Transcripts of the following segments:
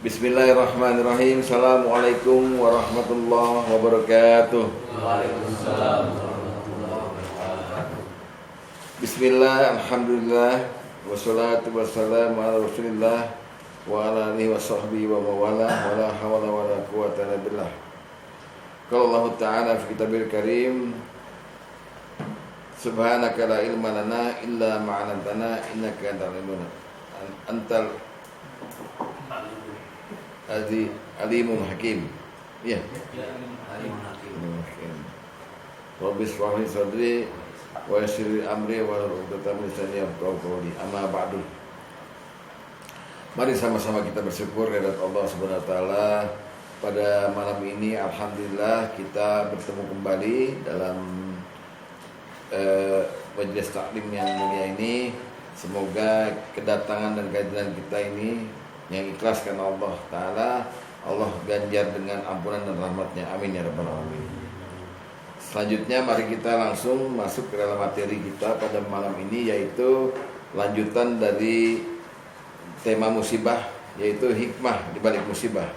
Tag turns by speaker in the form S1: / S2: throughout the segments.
S1: Bismillahirrahmanirrahim. Assalamualaikum warahmatullahi wabarakatuh.
S2: Waalaikumsalam warahmatullahi wabarakatuh.
S1: Bismillah, alhamdulillah, wassalatu wassalamu ala rasulillah wa ala alihi wa sahbihi wa mawala wa la hawla wa la quwata illa billah. Qala Allah Ta'ala fi kitabil karim, subhanaka la ilma lana illa ma 'allamtana innaka antal alimul hakim. Ya. Rabbi shrah li sadri wa yassir li amri wa hlul 'uqdatam min lisani yafqahu qawli. Amma ba'du. Mari sama-sama kita bersyukur kepada Allah Subhanahu wa taala. Pada malam ini alhamdulillah kita bertemu kembali dalam majelis taklim yang mulia ini. Semoga kedatangan dan kehadiran kita ini yang ikhlas karena Allah Ta'ala, Allah ganjar dengan ampunan dan rahmatnya. Amin ya rabbal alamin. Selanjutnya mari kita langsung masuk ke dalam materi kita pada malam ini, yaitu lanjutan dari tema musibah, yaitu hikmah di balik musibah.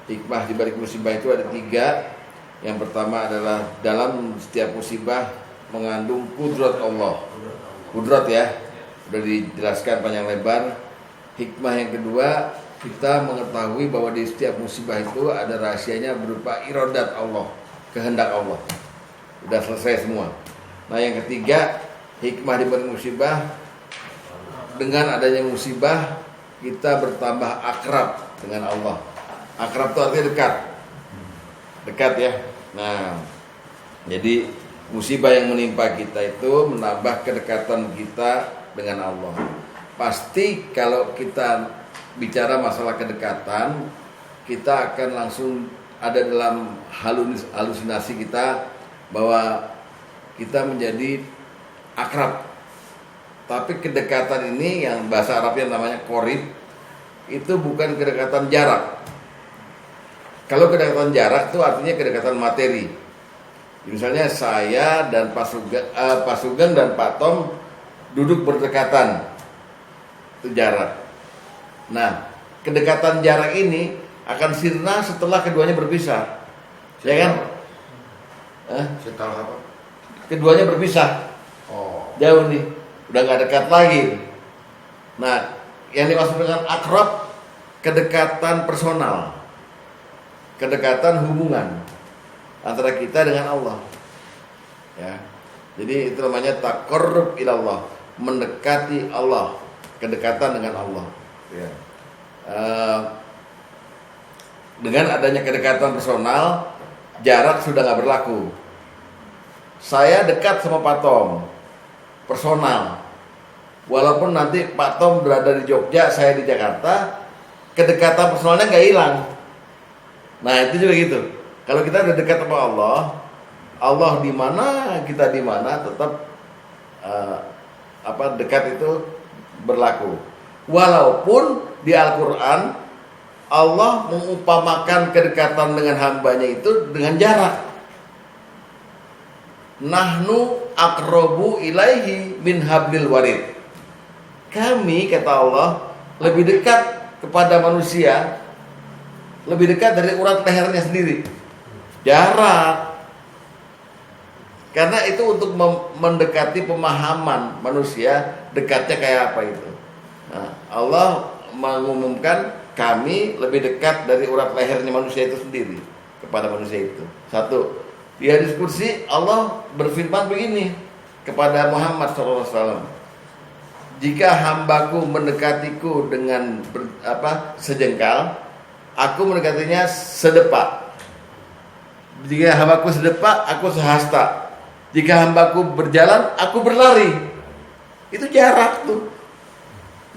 S1: Hikmah di balik musibah itu ada 3. Yang pertama adalah dalam setiap musibah mengandung kudrat Allah. Kudrat ya, sudah dijelaskan panjang lebar. Hikmah yang kedua, kita mengetahui bahwa di setiap musibah itu ada rahasianya berupa iradat Allah, kehendak Allah. Sudah selesai semua. Nah yang ketiga, hikmah di balik musibah, dengan adanya musibah kita bertambah akrab dengan Allah. Akrab itu artinya dekat. Dekat ya. Nah, jadi musibah yang menimpa kita itu menambah kedekatan kita dengan Allah. Pasti kalau kita bicara masalah kedekatan, kita akan langsung ada dalam halusinasi kita bahwa kita menjadi akrab. Tapi kedekatan ini yang bahasa Arabnya namanya qorib, itu bukan kedekatan jarak. Kalau kedekatan jarak itu artinya kedekatan materi. Misalnya saya dan Pak Sugeng dan Pak Tom duduk berdekatan, itu jarak. Nah, kedekatan jarak ini akan sirna setelah keduanya berpisah. Ya kan?
S2: Setelah apa?
S1: Keduanya berpisah.
S2: Oh.
S1: Jauh nih, udah gak dekat lagi. Nah, yang dimaksud dengan akrab, kedekatan personal, kedekatan hubungan antara kita dengan Allah. Ya. Jadi itu namanya taqarrub ilallah, mendekati Allah, kedekatan dengan Allah. Ya. Dengan adanya kedekatan personal, jarak sudah nggak berlaku. Saya dekat sama Pak Tom, personal. Walaupun nanti Pak Tom berada di Jogja, saya di Jakarta, kedekatan personalnya nggak hilang. Nah itu juga gitu. Kalau kita udah dekat sama Allah, Allah di mana, kita di mana, tetap dekat itu berlaku. Walaupun di Al-Quran Allah mengumpamakan kedekatan dengan hambanya itu dengan jarak. Nahnu aqrabu ilaihi min hablil warid. Kami, kata Allah, lebih dekat kepada manusia, lebih dekat dari urat lehernya sendiri. Jarak. Karena itu untuk mendekati pemahaman manusia, dekatnya kayak apa itu. Nah, Allah mengumumkan kami lebih dekat dari urat lehernya manusia itu sendiri kepada manusia itu. Satu, di hadis kursi Allah berfirman begini kepada Muhammad SAW. Jika hambaku mendekatiku dengan sejengkal, aku mendekatinya sedepak. Jika hambaku sedepak, aku sehasta. Jika hambaku berjalan, aku berlari. Itu jarak tuh.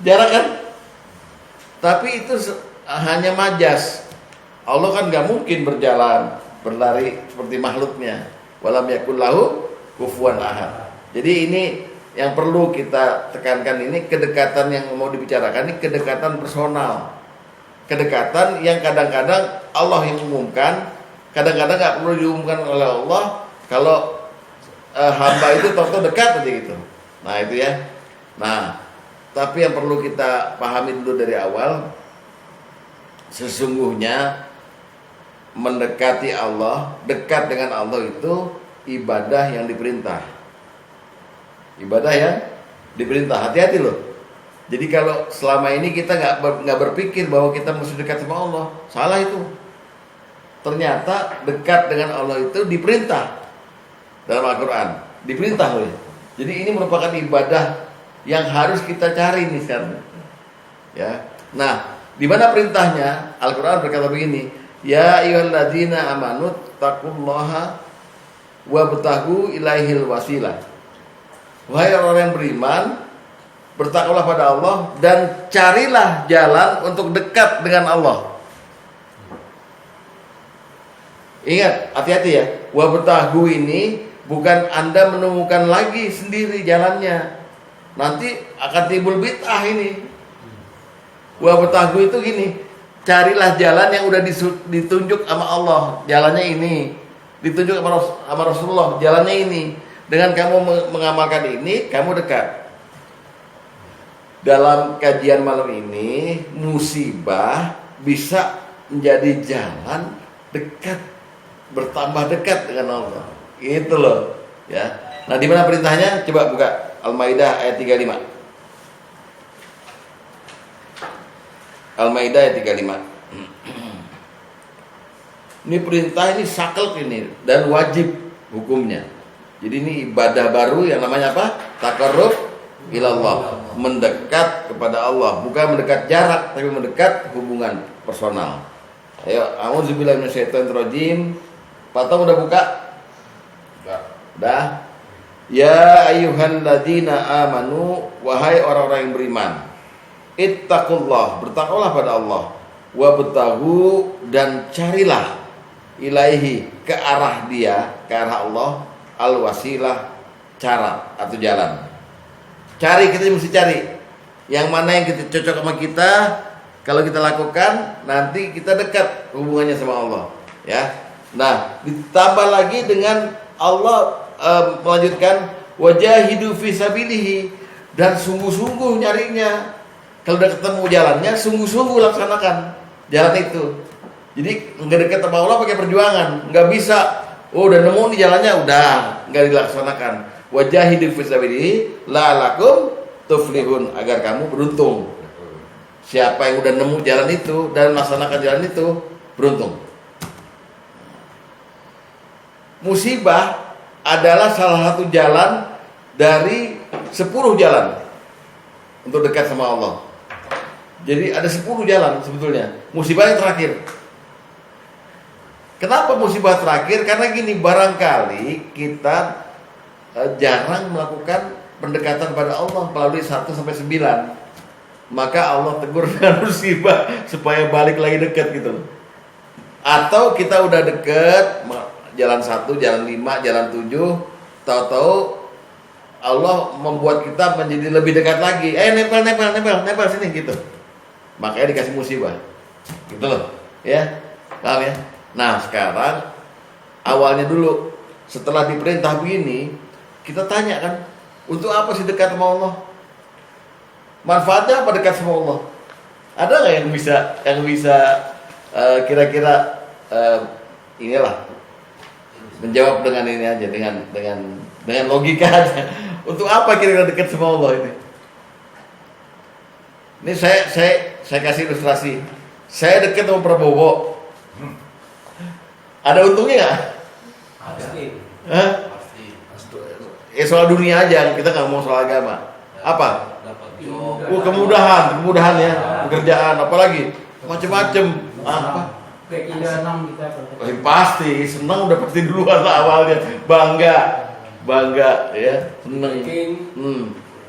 S1: Jarak kan? Tapi itu hanya majas. Allah kan gak mungkin berjalan, berlari seperti makhluknya. Walam yakul lahu kufuwan ahad. Jadi ini yang perlu kita tekankan, ini kedekatan yang mau dibicarakan, ini kedekatan personal. Kedekatan yang kadang-kadang Allah yang umumkan, kadang-kadang gak perlu diumumkan oleh Allah. Kalau hamba itu tahu dekat aja gitu. Nah itu ya. Nah, tapi yang perlu kita pahami dulu dari awal, sesungguhnya mendekati Allah, dekat dengan Allah itu ibadah yang diperintah. Ibadah yang diperintah. Hati-hati loh. Jadi kalau selama ini kita nggak berpikir bahwa kita mesti dekat sama Allah, salah itu. Ternyata dekat dengan Allah itu diperintah dalam Al-Quran, diperintah loh. Jadi ini merupakan ibadah yang harus kita cari nih sekarang. Ya. Nah, di mana perintahnya? Al-Quran berkata begini, ya ayyuhalladzina amanu taqullaha wabtaghu ilaihil wasilah. Wahai orang yang beriman, bertakwalah pada Allah dan carilah jalan untuk dekat dengan Allah. Ingat, hati-hati ya. Wabtaghu ini bukan Anda menemukan lagi sendiri jalannya. Nanti akan timbul bid'ah ini. Wabtaghu itu gini, carilah jalan yang udah ditunjuk sama Allah, jalannya ini. Ditunjuk sama Rasulullah, jalannya ini. Dengan kamu mengamalkan ini, kamu dekat. Dalam kajian malam ini, musibah bisa menjadi jalan dekat, bertambah dekat dengan Allah. Itu loh, ya. Nah, di mana perintahnya? Coba buka Al-Maidah ayat 35. Al-Maidah ayat 35. Ini perintah, ini saklek ini dan wajib hukumnya. Jadi ini ibadah baru yang namanya apa? Taqarrub ilallah, mendekat kepada Allah, bukan mendekat jarak tapi mendekat hubungan personal. Ayo, a'udzubillahi minasyaitonirrajim. Patung udah buka? Dah. Ya ayyuhalladzina amanu, wahai orang-orang yang beriman. Ittaqullah, bertakwalah pada Allah. Wabtaghu, dan carilah ilaihi, ke arah dia, ke arah Allah, al-wasilah, cara atau jalan. Cari, kita mesti cari yang mana yang kita cocok sama kita. Kalau kita lakukan, nanti kita dekat hubungannya sama Allah, ya. Nah, ditambah lagi dengan Allah melanjutkan wajahidu fisabilihi, dan sungguh-sungguh nyarinya. Kalau udah ketemu jalannya, sungguh-sungguh laksanakan jalan itu. Jadi nggak dekat sama Allah pakai perjuangan, nggak bisa. Oh, udah nemu nih jalannya, udah nggak dilaksanakan. Wajahidu fisabilihi la'alakum tuflihun, agar kamu beruntung. Siapa yang udah nemu jalan itu dan melaksanakan jalan itu, beruntung. Musibah adalah salah satu jalan dari 10 jalan untuk dekat sama Allah. Jadi ada 10 jalan sebetulnya. Musibah yang terakhir. Kenapa musibah terakhir? Karena gini, barangkali kita jarang melakukan pendekatan pada Allah melalui 1 sampai 9. Maka Allah tegur dengan musibah supaya balik lagi dekat gitu. Atau kita udah dekat, jalan 1, jalan 5, jalan 7, tahu-tahu Allah membuat kita menjadi lebih dekat lagi. Nempel sini gitu. Makanya dikasih musibah. Gitu loh, ya. Paham ya? Nah, sekarang awalnya dulu, setelah diperintah begini, kita tanya kan, untuk apa sih dekat sama Allah? Manfaatnya apa dekat sama Allah? Ada nggak yang bisa kira-kira inilah menjawab dengan ini aja, dengan logika aja. Untuk apa kira-kira dekat sama Allah ini? Ini saya kasih ilustrasi. Saya dekat sama Prabowo. Ada untungnya nggak?
S2: Pasti.
S1: Hah? Pasti. Soal dunia aja, kita nggak mau soal agama. Apa?
S2: Dapat job.
S1: Kemudahan ya, pekerjaan, apalagi macem-macem. Apa?
S3: Keindahan kita.
S1: Pasti senang, udah pasti duluan lah awalnya, bangga ya, seneng.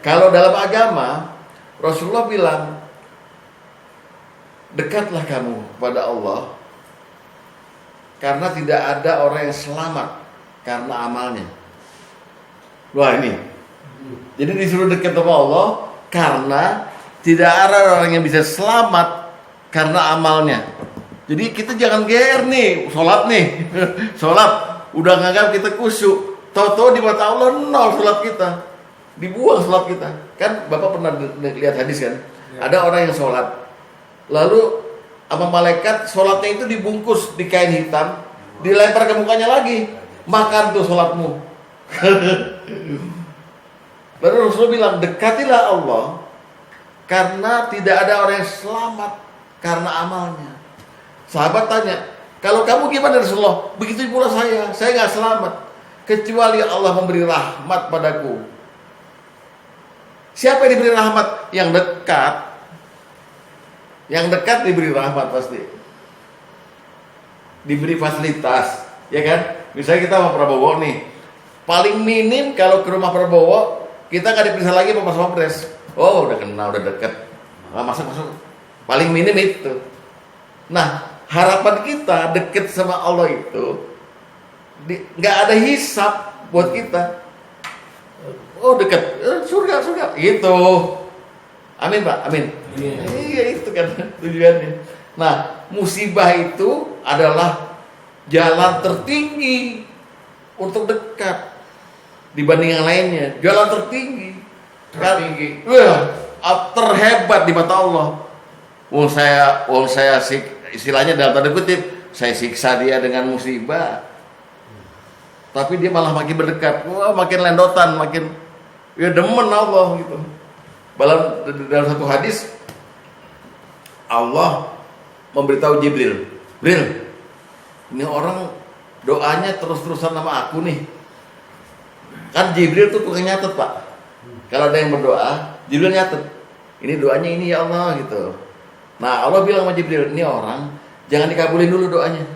S1: Kalau dalam agama, Rasulullah bilang, dekatlah kamu kepada Allah, karena tidak ada orang yang selamat karena amalnya. Wah, ini. Jadi disuruh dekat sama Allah karena tidak ada orang yang bisa selamat karena amalnya. Jadi kita jangan GR nih, sholat nih, sholat udah nganggap kita khusyuk, tahu-tahu di mata Allah nol sholat kita, dibuang sholat kita. Kan Bapak pernah lihat hadis kan? Ya. Ada orang yang sholat, lalu sama malaikat, sholatnya itu dibungkus di kain hitam, dilempar ke mukanya lagi. Makan tuh sholatmu. Lalu Rasulullah bilang, dekatilah Allah, karena tidak ada orang yang selamat karena amalnya. Sahabat tanya, kalau kamu gimana Rasulullah? Begitu pula saya nggak selamat, kecuali Allah memberi rahmat padaku. Siapa yang diberi rahmat? Yang dekat. Yang dekat diberi rahmat pasti. Diberi fasilitas, ya kan? Misalnya kita sama Prabowo nih, paling minim kalau ke rumah Prabowo kita nggak diperiksa lagi sama Mas Wapres. Oh, udah kenal, udah deket. Nah, masuk. Paling minim itu. Nah, harapan kita deket sama Allah itu nggak ada hisap buat kita. Oh, deket, surga, gitu. Amin Pak, amin. Iya, itu kan tujuannya. Nah, musibah itu adalah jalan tertinggi untuk dekat dibanding yang lainnya. Jalan tertinggi. Terhebat di mata Allah. Wong saya istilahnya dalam tanda kutip, saya siksa dia dengan musibah. Tapi dia malah makin berdekat. Wah, makin lendotan, makin ya demen Allah gitu. Dalam satu hadis Allah memberitahu Jibril, ini orang doanya terus-terusan sama aku nih. Kan Jibril tuh tukang nyatet Pak. Kalau ada yang berdoa, Jibril nyatet. Ini doanya ini ya Allah gitu. Nah, Allah bilang sama Jibril, ini orang jangan dikabulin dulu doanya.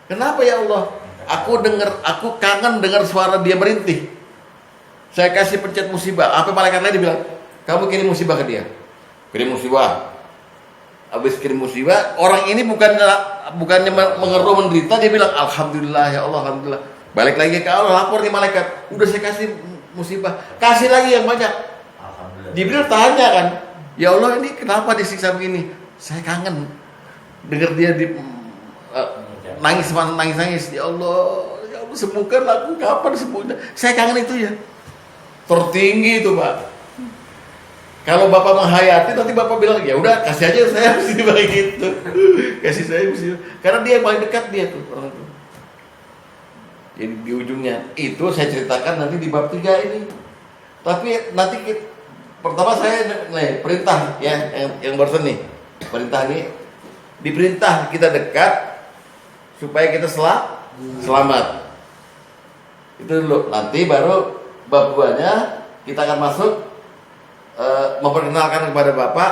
S1: Kenapa ya Allah? Aku kangen dengar suara dia merintih. Saya kasih pencet musibah. Apa malaikat lain dibilang, kamu kirim musibah ke dia. Kirim musibah. Habis kirim musibah, orang ini bukannya mengeluh menderita, dia bilang alhamdulillah ya Allah, alhamdulillah. Balik lagi ke Allah, lapor nih malaikat, udah saya kasih musibah, kasih lagi yang banyak. Jibril tanya kan, ya Allah ini kenapa disiksa begini? Saya kangen dengar dia nangis ya Allah sembuhkan aku, kapan sembuhnya? Saya kangen itu ya. Tertinggi itu Pak. Kalau Bapak menghayati, nanti Bapak bilang, ya udah kasih aja saya mesti begitu. Kasih saya mesti. Karena dia yang paling dekat dia tuh orang itu. Jadi di ujungnya itu saya ceritakan nanti di bab 3 ini. Tapi nanti pertama saya perintah ya yang barusan nih. Perintah ini diperintah kita dekat supaya kita selamat. Itu dulu. Nanti baru bab 2-nya kita akan masuk memperkenalkan kepada Bapak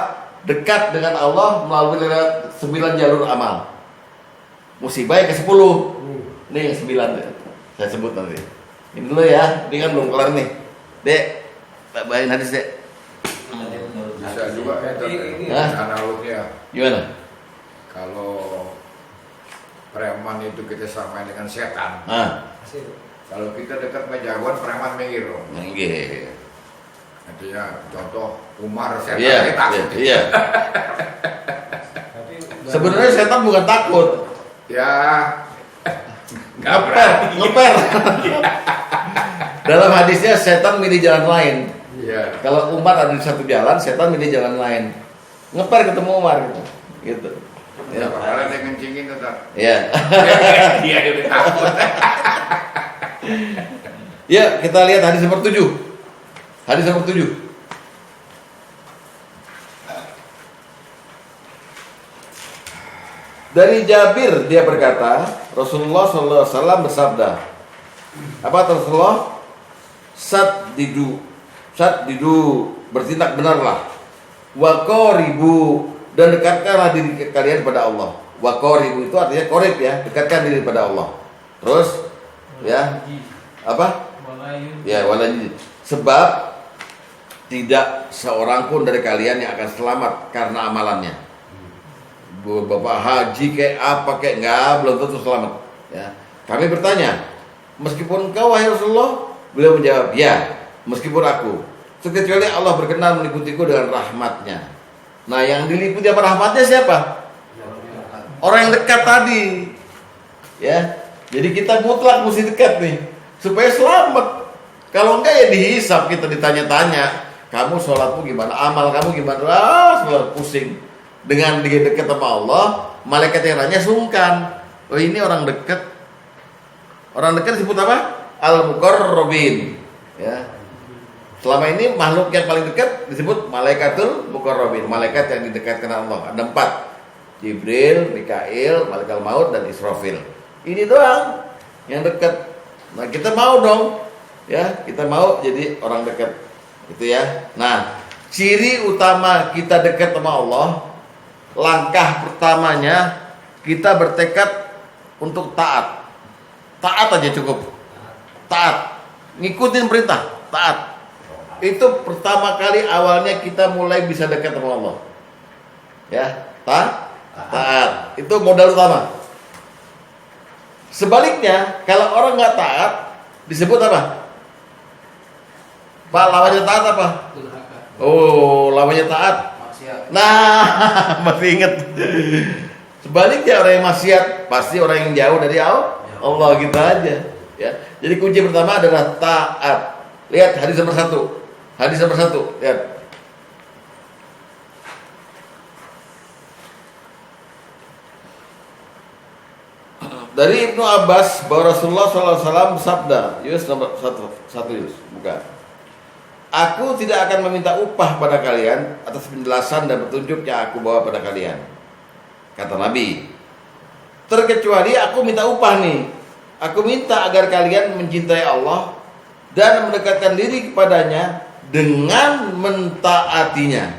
S1: dekat dengan Allah melalui 9 jalur amal. Musibah yang ke-10. Ini yang 9 saya sebut nanti. Ini dulu ya, ini kan belum kelar nih. Dek, tak bayain hadis Dek.
S2: Bisa juga analoginya.
S1: Gimana?
S2: Kalau preman itu kita samain dengan setan. Kalau kita dekat sama jagoan, preman mengiru.
S1: Nggih.
S2: Artinya contoh Umar setan
S1: Iya. Iya. Sebenarnya setan bukan takut.
S2: Ya.
S1: Ngeper. Dalam hadisnya setan milih jalan lain.
S2: Iya.
S1: Kalau Umar ada di satu jalan, setan milih jalan lain. Ngeper ketemu Umar gitu.
S2: Ya, padahal dia ngencingin tetap.
S1: Iya.
S2: Dia udah takut.
S1: Ya, kita lihat hadis nomor 7. Hadis nomor 7. Dari Jabir dia berkata, Rasulullah SAW bersabda, apa Rasulullah? Saddidu, bertindak benarlah. Wa qaribu, dan dekatkanlah diri kalian kepada Allah. Wa qaribu itu artinya qorib ya, dekatkan diri kepada Allah. Terus ya, apa? Ya, walaji. Sebab tidak seorang pun dari kalian yang akan selamat karena amalannya. Bapak haji kayak apa kayak enggak, belum tentu selamat ya. Kami bertanya, meskipun engkau wahai Rasulullah? Beliau menjawab, ya, meskipun aku, kecuali Allah berkenan meliputiku dengan rahmatnya. Nah, yang diliputi sama rahmatnya siapa? Orang yang dekat tadi ya. Jadi kita mutlak mesti dekat nih supaya selamat. Kalau enggak ya dihisap, kita ditanya-tanya, kamu sholatmu gimana, amal kamu gimana, sholat pusing. dengan dia dekat sama Allah, malaikat yang lainnya sungkan. Oh ini orang dekat. Orang dekat disebut apa? Al-Muqarrabin. Ya. Selama ini makhluk yang paling dekat disebut Malaikatul Muqarrabin, malaikat yang didekatkan Allah. Ada 4. Jibril, Mikail, Malaikat Maut dan Israfil. Ini doang yang dekat. Nah, kita mau dong. Ya, kita mau jadi orang dekat. Gitu ya. Nah, ciri utama kita dekat sama Allah, langkah pertamanya kita bertekad untuk taat. Taat aja cukup. Taat. Ngikutin perintah, taat. Itu pertama kali awalnya kita mulai bisa dekat sama Allah. Ya, taat. Itu modal utama. Sebaliknya, kalau orang nggak taat, disebut apa? Pak, lawannya taat apa? Oh, lawannya taat. Nah, masih ingat. Sebaliknya orang yang maksiat pasti orang yang jauh dari Allah, gitu aja. Ya. Jadi kunci pertama adalah taat. Lihat hadis nomor 1. Hadis nomor 1, lihat. Dari Ibnu Abbas bahwa Rasulullah SAW bersabda, Yus nomor 1 Yus, buka. Aku tidak akan meminta upah pada kalian atas penjelasan dan petunjuk yang aku bawa pada kalian. Kata Nabi, terkecuali aku minta upah nih. Aku minta agar kalian mencintai Allah dan mendekatkan diri kepadanya dengan mentaatinya.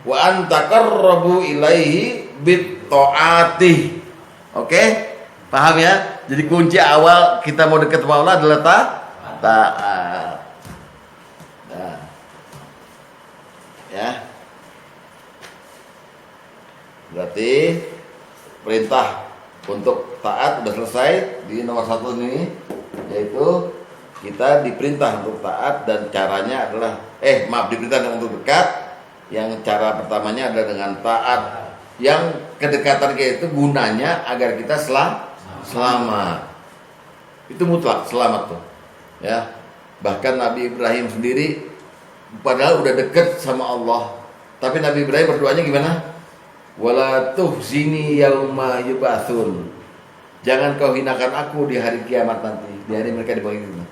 S1: Wa antaqarrabu ilaihi bit-ta'ati. Oke? Paham ya? Jadi kunci awal kita mau dekat sama Allah adalah taat. Nah. Ya. Berarti perintah untuk taat sudah selesai di nomor 1 ini, yaitu kita diperintah untuk taat dan caranya adalah diperintah untuk dekat. Yang cara pertamanya adalah dengan taat. Yang kedekatan kita itu gunanya agar kita selamat. Itu mutlak selamat tuh. Ya. Bahkan Nabi Ibrahim sendiri padahal udah dekat sama Allah, tapi Nabi Ibrahim berdoanya gimana? Wala tuhzini yauma yub'atsun. Jangan kau hinakan aku di hari kiamat nanti, di hari mereka dipanggil itu.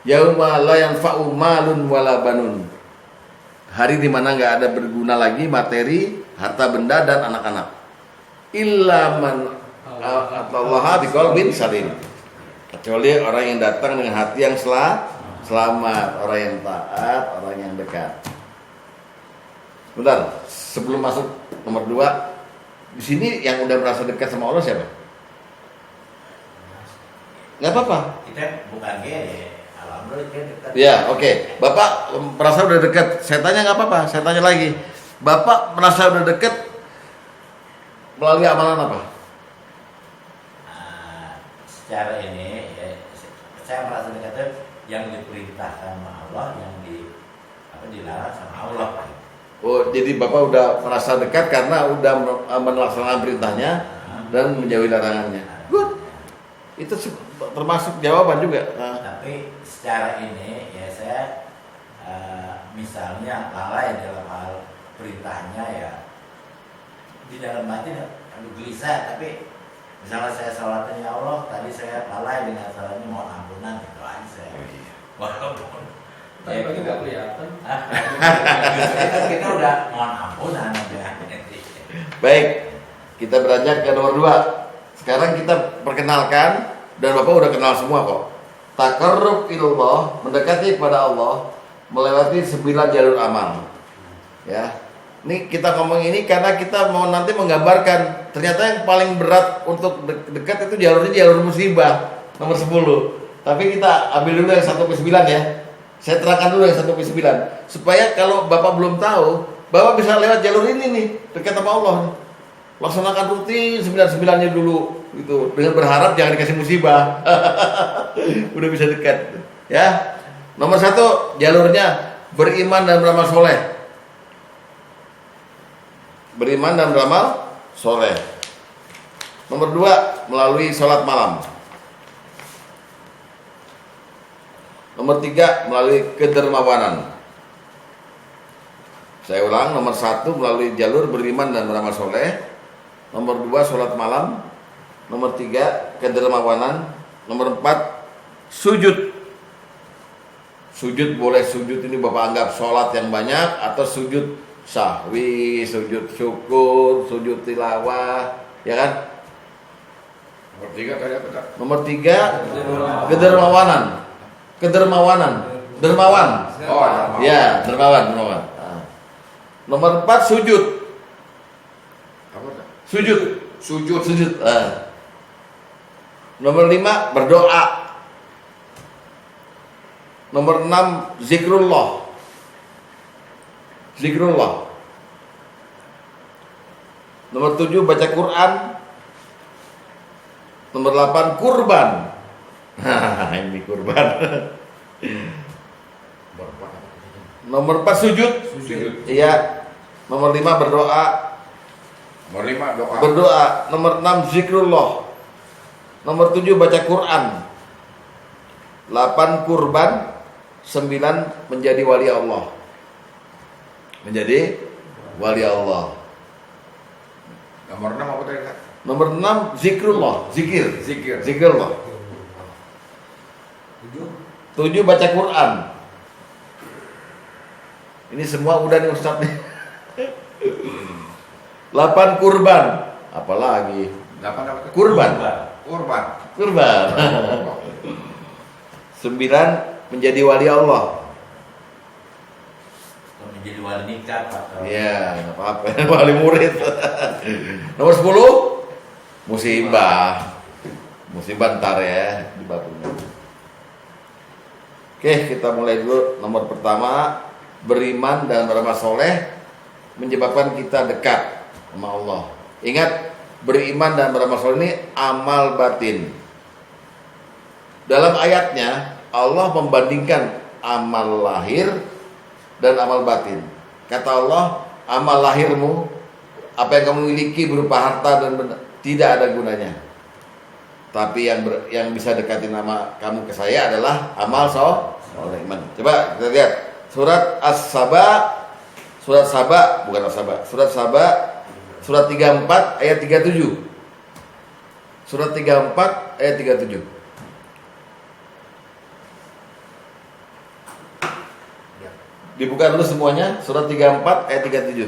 S1: Yauma la yanfa'u malun wala banun. Hari di mana enggak ada berguna lagi materi, harta benda dan anak-anak. Illa man atallaha biqalbin salim. Kecuali orang yang datang dengan hati yang selamat, orang yang taat, orang yang dekat. Bentar, sebelum masuk nomor 2, di sini yang udah merasa dekat sama Allah siapa? Nggak apa-apa.
S2: Kita bukan gini, alhamdulillah kita dekat.
S1: Ya, oke. Bapak merasa udah dekat. Saya tanya nggak apa-apa. Saya tanya lagi. Bapak merasa udah dekat melalui amalan apa?
S2: Secara ini, saya merasa dekat yang diperintahkan sama Allah, yang dilarang sama Allah.
S1: Oh, jadi Bapak udah merasa dekat karena udah melaksanakan perintahnya dan menjauhi larangannya. Good. Itu termasuk jawaban juga.
S2: Tapi secara ini ya saya misalnya lalai dalam hal perintahnya, ya di dalam batin gelisah, tapi misalnya saya salatnya, ya Allah tadi saya lalai dengan salatnya, mohon ampunan, itu aja saya. Walaupun
S3: tapi nggak kelihatan.
S2: Kita udah mohon ampunan aja.
S1: Baik, kita beranjak ke nomor 2. Sekarang kita perkenalkan, dan Bapak udah kenal semua kok. Taqarrub ilallah, mendekati kepada Allah melewati 9 jalur amal. Ya. Ini kita ngomong ini karena kita mau nanti menggambarkan ternyata yang paling berat untuk dekat itu jalur musibah nomor 10. Tapi kita ambil dulu yang 1-9 ya. Saya terangkan dulu yang 1-9 supaya kalau Bapak belum tahu, Bapak bisa lewat jalur ini nih, dekat sama Allah. Laksanakan rutin 9-9-nya dulu gitu, dengan berharap jangan dikasih musibah. Udah bisa dekat ya. Nomor 1 jalurnya beriman dan beramal soleh. Beriman dan beramal soleh. Nomor 2 melalui sholat malam. Nomor 3 melalui kedermawanan. Saya ulang, nomor 1 melalui jalur beriman dan beramal soleh. Nomor 2 sholat malam. Nomor 3 kedermawanan. Nomor 4 sujud. Sujud boleh sujud ini Bapak anggap sholat yang banyak atau sujud sahwi, sujud syukur, sujud tilawah, ya kan?
S4: Nomor 3 tadi apa Kak?
S1: Nomor 3 kedermawanan. Dermawan.
S4: Oh, dermawan.
S1: Ya, dermawan. Nah. Nomor 4 sujud.
S4: Apa Kak?
S1: Sujud. Nah. Nomor 5 berdoa. Nomor 6 zikrullah. Nomor 7 baca Quran. Nomor 8 kurban. Ini kurban.
S4: Berapa?
S1: Nomor 4 sujud. Iya. Nomor 5 berdoa.
S4: Nomor 5 doa.
S1: Berdoa. Nomor 6 zikrullah. Nomor 7 baca Quran. 8 kurban. 9 menjadi wali Allah.
S4: Nomor 6 apa tadi Kak?
S1: Nomor 6 zikrullah.
S4: Zikir.
S1: Zikrullah. 7 baca Quran. Ini semua udah nih Ustaz nih. 8 kurban. Apalagi
S4: 8 apa Kak?
S1: kurban. 9 menjadi wali Allah.
S2: Menjadi wali nikah atau
S1: Iya, nggak apa-apa. Wali murid. Nomor 10 musibah. Musibah ntar ya di batunya. Oke, kita mulai dulu. Nomor pertama, beriman dan beramal soleh menyebabkan kita dekat sama Allah. Ingat, beriman dan beramal soleh ini amal batin. Dalam ayatnya Allah membandingkan amal lahir dan amal batin. Kata Allah, amal lahirmu, apa yang kamu miliki berupa harta dan benda, tidak ada gunanya. Tapi yang bisa dekatin nama kamu ke saya adalah amal soleh iman. Coba kita lihat surat Surat Saba surat 34 ayat 37. Surat 34 ayat 37. Dibuka dulu semuanya, surat 34 ayat 37.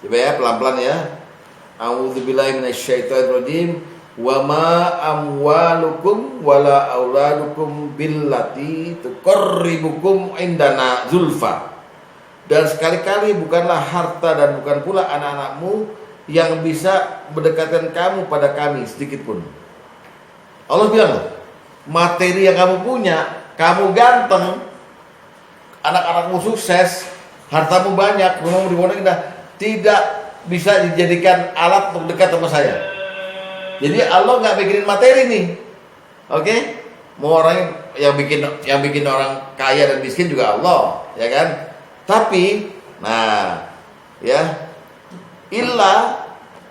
S1: Coba ya, pelan-pelan ya. A'udzubillahi minasyaitonirrajim. Wa ma amwalukum wala auladukum billati tuqarribukum indana zulfa. Dan sekali-kali bukanlah harta dan bukan pula anak-anakmu yang bisa mendekatkan kamu pada kami sedikit pun. Allah bilang, materi yang kamu punya, kamu ganteng, anak-anakmu sukses, hartamu banyak, rumahmu di Pondok Indah, tidak bisa dijadikan alat untuk dekat sama saya. Jadi Allah nggak bikinin materi nih, oke? Mau orang yang bikin orang kaya dan miskin juga Allah, ya kan? Tapi, nah, ya, illa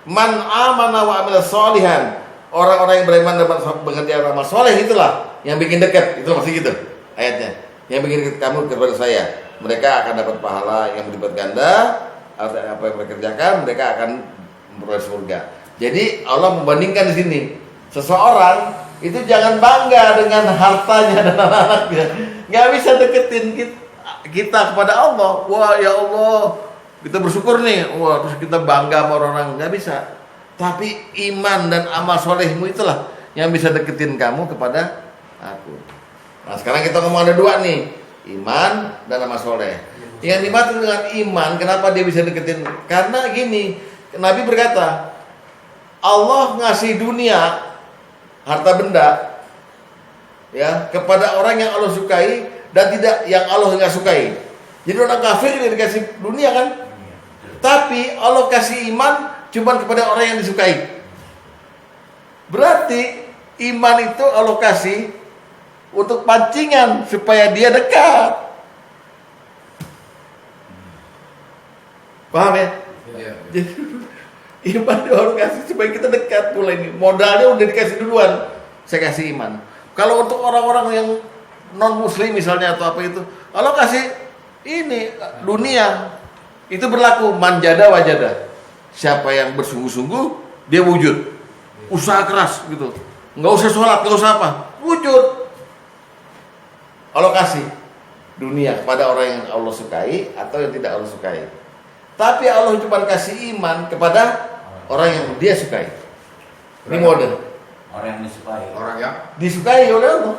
S1: man amana wa amila sholihan. Orang-orang yang beriman dan mengerjakan amal soleh itulah yang bikin dekat, itu masih gitu ayatnya. Yang bikin dekat kamu kepada saya, mereka akan dapat pahala yang berlipat ganda. Apa yang mereka kerjakan, mereka akan memperoleh surga. Jadi Allah membandingkan di sini, seseorang itu jangan bangga dengan hartanya dan anak-anaknya. Nggak bisa deketin kita kepada Allah. Wah ya Allah, kita bersyukur nih. Wah terus kita bangga sama orang, nggak bisa. Tapi iman dan amal solehmu itulah yang bisa deketin kamu kepada aku. Nah sekarang kita ngomong ada dua nih, iman dan amal soleh. Yang dimaksud dengan iman, kenapa dia bisa deketin? Karena gini, Nabi berkata, Allah ngasih dunia, harta benda, ya kepada orang yang Allah sukai dan tidak yang Allah nggak sukai. Jadi orang kafir dia dikasih dunia kan, tapi Allah kasih iman cuma kepada orang yang disukai. Berarti iman itu Allah kasih untuk pancingan supaya dia dekat. Paham ya?
S4: Iya.
S1: Jadi iman Allah kasih supaya kita dekat mulai ini. Modalnya udah dikasih duluan. Saya kasih iman. Kalau untuk orang-orang yang non muslim misalnya atau apa itu, Allah kasih ini dunia. Itu berlaku manjada wajada. Siapa yang bersungguh-sungguh dia wujud, usaha keras gitu, nggak usah sholat, nggak usah apa, wujud. Allah kasih dunia kepada orang yang Allah sukai atau yang tidak Allah sukai. Tapi Allah cuma kasih iman kepada orang yang dia sukai. Ini model.
S2: Orang yang disukai.
S4: Orang yang
S1: Disukai oleh Allah.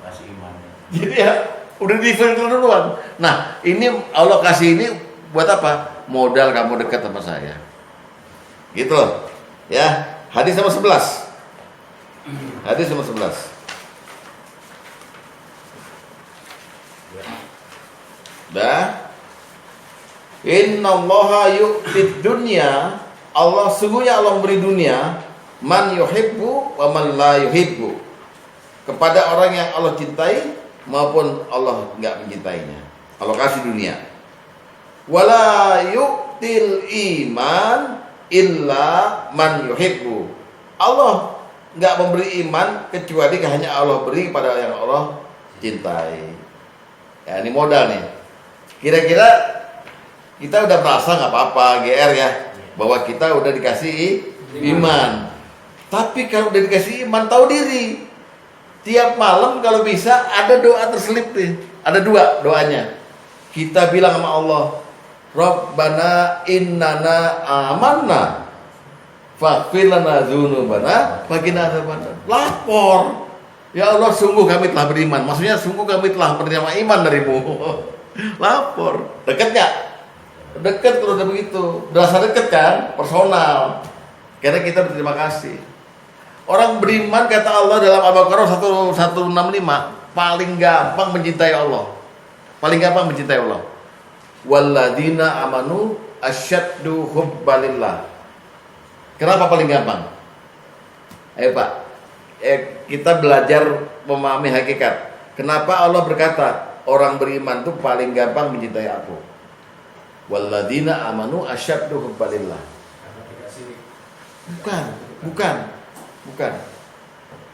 S2: Kasih iman.
S1: Jadi ya udah di-filter duluan. Nah ini Allah kasih ini buat apa? Modal kamu dekat sama saya. Gitu loh. Ya. Hadis nomor 11. Hadis nomor 11. Dah. Innallaha yu'tid dunya, Allah sungguhnya Allah memberi dunia man yuhibbu wa man la yuhibbu, kepada orang yang Allah cintai maupun Allah enggak mencintainya. Allah kasih dunia. Wala yu'til iman illa man yuhibbu, Allah enggak memberi iman kecuali hanya Allah beri pada yang Allah cintai. Ya ini modal nih. Kira-kira kita udah merasa nggak apa-apa GR ya, bahwa kita udah dikasih iman. Tapi kalau udah dikasih iman, tahu diri. Tiap malam kalau bisa ada doa terselip nih. Ada dua doanya. Kita bilang sama Allah, Rabbana innana amanna faghfir lana dzunubana wa qina adzabannar. Lapor. Ya Allah, sungguh kami telah beriman. Maksudnya sungguh kami telah menerima iman darimu. Lapor. Dekat nggak? Dekat kalau udah begitu. Berasa dekat kan? Personal. Karena kita berterima kasih. Orang beriman kata Allah dalam Al-Baqarah 165 paling gampang mencintai Allah. Paling gampang mencintai Allah. Walladzina amanu asyaddu hubbalillah. Kenapa paling gampang? Ayo Pak. Kita belajar memahami hakikat. Kenapa Allah berkata orang beriman itu paling gampang mencintai aku? Walladzina amanu asyaddu hubbalillah. Bukan.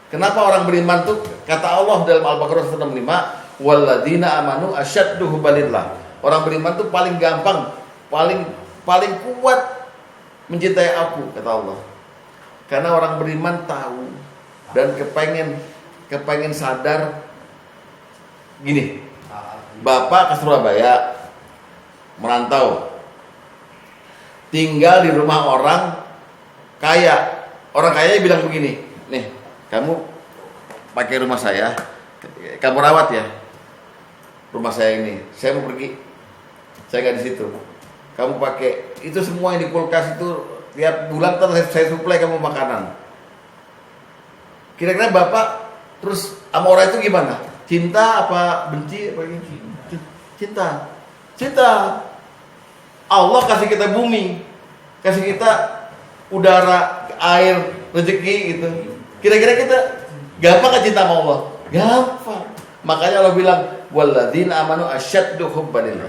S1: Kenapa orang beriman tuh kata Allah dalam Al-Baqarah 165, walladzina amanu asyaddu hubbalillah. Orang beriman tuh paling gampang, paling kuat mencintai aku kata Allah. Karena orang beriman tahu dan kepengen sadar gini. Bapak ke Surabaya merantau, tinggal di rumah orang kaya. Orang kaya bilang begini, nih kamu pakai rumah saya, kamu rawat ya rumah saya ini. Saya mau pergi, saya nggak di situ. Kamu pakai itu semua yang di kulkas itu tiap bulan saya suplai kamu makanan. Kira-kira bapak terus sama orang itu gimana? Cinta apa benci apa ini? Cinta. Allah kasih kita bumi, kasih kita udara, air, rezeki gitu. Kira-kira kita gampang gak cinta sama Allah? Gampang. Makanya Allah bilang walladzina amanu asyaddu hubbalillah.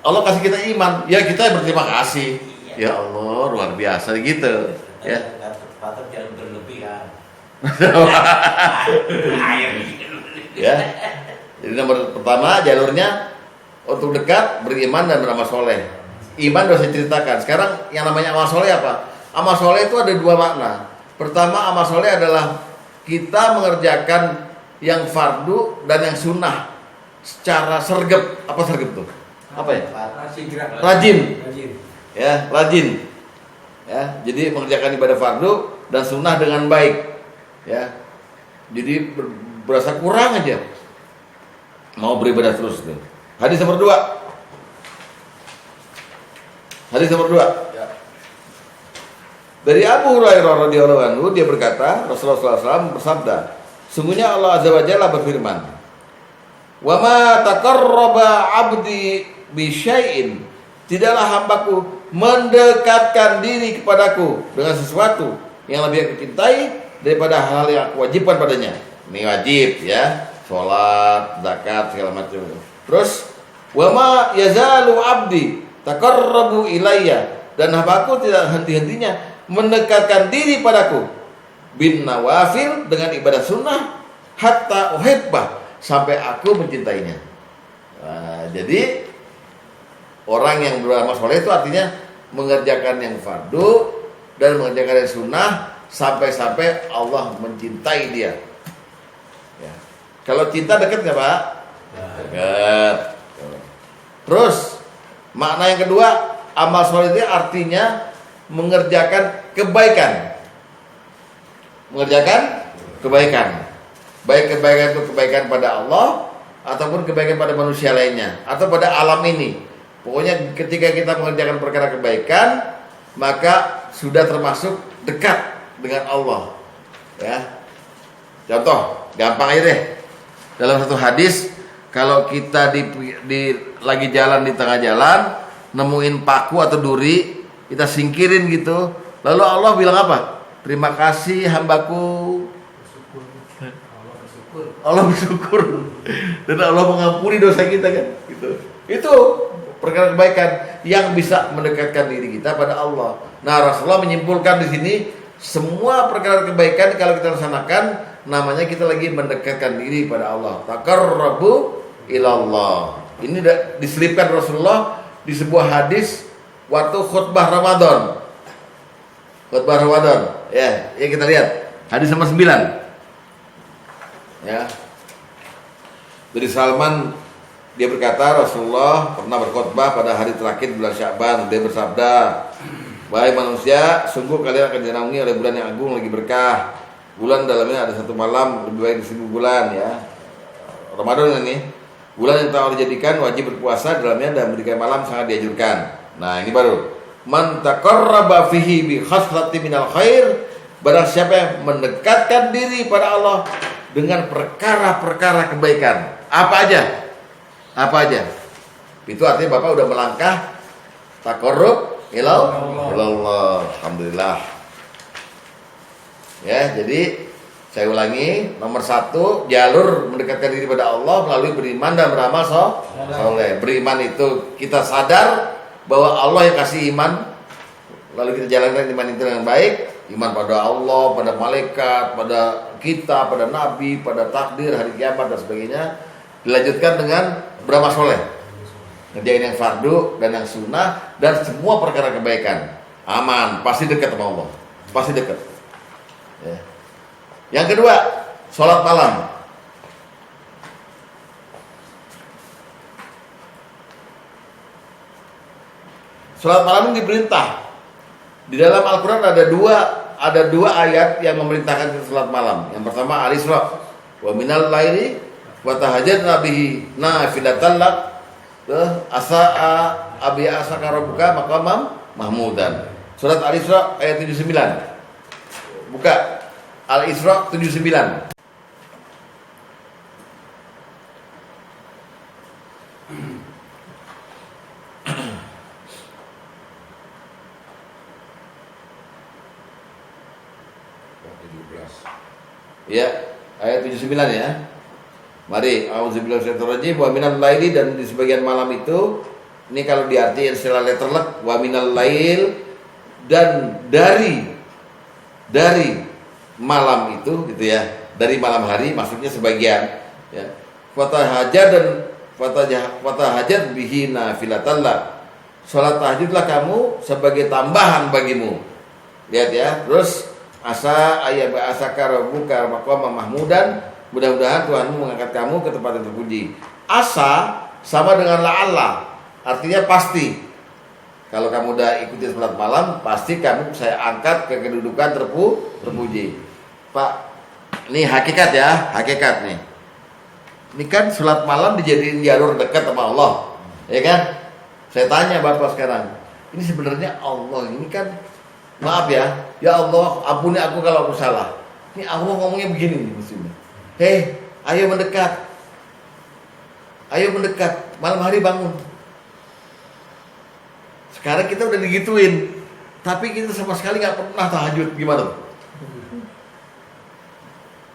S1: Allah kasih kita iman, ya kita berterima kasih. Ya Allah, luar biasa gitu. Ya.
S2: Patut jangan berlebihan.
S1: Ya. Jadi nomor pertama jalurnya untuk dekat beriman dan beramal soleh. Iman sudah saya ceritakan. Sekarang yang namanya amal soleh apa? Amal soleh itu ada dua makna. Pertama, amal soleh adalah kita mengerjakan yang fardu dan yang sunnah secara sergap. Apa sergap tuh? Apa ya? Rajin. Ya, rajin. Ya, jadi mengerjakan ibadah fardu dan sunnah dengan baik. Ya, jadi berasa kurang aja. Mau beribadah terus tuh. Hadis nomor 2. Hadis nomor 2.
S4: ya.
S1: Dari Abu Hurairah radhiyallahu anhu dia berkata, Rasulullah SAW bersabda, sungguhnya Allah azza wa jalla berfirman, "Wa ma taqarraba 'abdi bi syai'in", tidaklah hambaku mendekatkan diri kepadaku dengan sesuatu yang lebih aku cintai daripada hal yang aku wajibkan padanya. Ini wajib ya, sholat, zakat, segala macam. Terus wa ma yazalu 'abdi taqarrabu ilayya, dan hambaku tidak henti-hentinya mendekatkan diri padaku bin nawafil dengan ibadah sunnah hatta uhibbah, sampai aku mencintainya. Nah, jadi orang yang beramal soleh itu artinya mengerjakan yang fardu dan mengerjakan yang sunnah sampai-sampai Allah mencintai dia. Ya. Kalau cinta dekat nggak Pak? Dekat. Terus makna yang kedua, amal soleh itu artinya mengerjakan kebaikan. Mengerjakan kebaikan. Baik kebaikan itu kebaikan pada Allah ataupun kebaikan pada manusia lainnya atau pada alam ini. Pokoknya ketika kita mengerjakan perkara kebaikan, maka sudah termasuk dekat dengan Allah. Ya. Contoh, gampang aja deh. Dalam satu hadis, kalau kita lagi jalan di tengah jalan, nemuin paku atau duri, kita singkirin gitu. Lalu Allah bilang apa? Terima kasih hambaku. Allah bersyukur dan Allah mengampuni dosa kita kan. Gitu. Itu perkara kebaikan yang bisa mendekatkan diri kita pada Allah. Nah, Rasulullah menyimpulkan di sini semua perkara kebaikan kalau kita laksanakan namanya kita lagi mendekatkan diri pada Allah. Taqarrabu ilallah. Ini diselipkan Rasulullah di sebuah hadis waktu khutbah Ramadan. Khutbah Ramadan. Ya kita lihat. Hadis nomor 9. Ya. Dari Salman, dia berkata Rasulullah pernah berkhutbah pada hari terakhir bulan Sya'ban. Dia bersabda, "Wahai manusia, sungguh kalian akan dinaungi oleh bulan yang agung lagi berkah. Bulan dalamnya ada satu malam lebih baik dari 1000 bulan." Ya, Ramadan ini bulan yang telah dijadikan wajib berpuasa dalamnya dan memberikan malam sangat dianjurkan. Nah, ini baru man taqarraba fihi bi khaslati minal khair. Barang siapa yang mendekatkan diri pada Allah dengan perkara-perkara kebaikan. Apa aja? Apa aja? Itu artinya Bapak udah melangkah taqarrub ilallah. Alhamdulillah. Ya, jadi saya ulangi, nomor 1, jalur mendekatkan diri pada Allah melalui beriman dan beramal soleh. Beriman itu kita sadar bahwa Allah yang kasih iman, lalu kita jalankan iman itu dengan baik. Iman pada Allah, pada malaikat, pada kita, pada nabi, pada takdir, hari kiamat dan sebagainya. Dilanjutkan dengan beramal soleh, ngerjain yang fardu dan yang sunnah dan semua perkara kebaikan. Aman, pasti dekat sama Allah, pasti dekat. Ya. Yang kedua, sholat malam. Sholat malam ini diperintah. Di dalam Al-Quran ada dua ayat yang memerintahkan kita sholat malam. Yang pertama Al-Isra, wa minal laili wa tahajjadna bihi nafilatan lak asaa abi asaka rabbuka maqamam mahmudan. Surat Al-Isra ayat 79. Buka Al-Isra 79. Ya, ayat 79 ya. Mari, auzubillahi minasyaitonir rajim. Wa minal laili, dan di sebagian malam itu, ini kalau diartikan istilah letterlek, wa minal lail, dan dari malam itu gitu ya. Dari malam hari maksudnya sebagian ya. Fatahajjad bihi nafilatan lak. Salat tahajudlah kamu sebagai tambahan bagimu. Lihat ya. Terus asa ayat asaka rabbuka maqama mahmudan, mudah-mudahan Tuhanmu mengangkat kamu ke tempat yang terpuji. Asa sama dengan la'alla, artinya pasti. Kalau kamu udah ikuti salat malam, pasti kamu saya angkat ke kedudukan terpuji. Pak, ini hakikat ya, hakikat nih. Ini kan salat malam dijadiin jalur dekat sama Allah, ya kan? Saya tanya Bapak sekarang, ini sebenarnya Allah ini kan, maaf ya Allah ampuni aku kalau aku salah. Ini Allah ngomongnya begini nih mestinya. Hei, ayo mendekat, malam hari bangun. Sekarang kita udah digituin, tapi kita sama sekali nggak pernah tahajud. Gimana?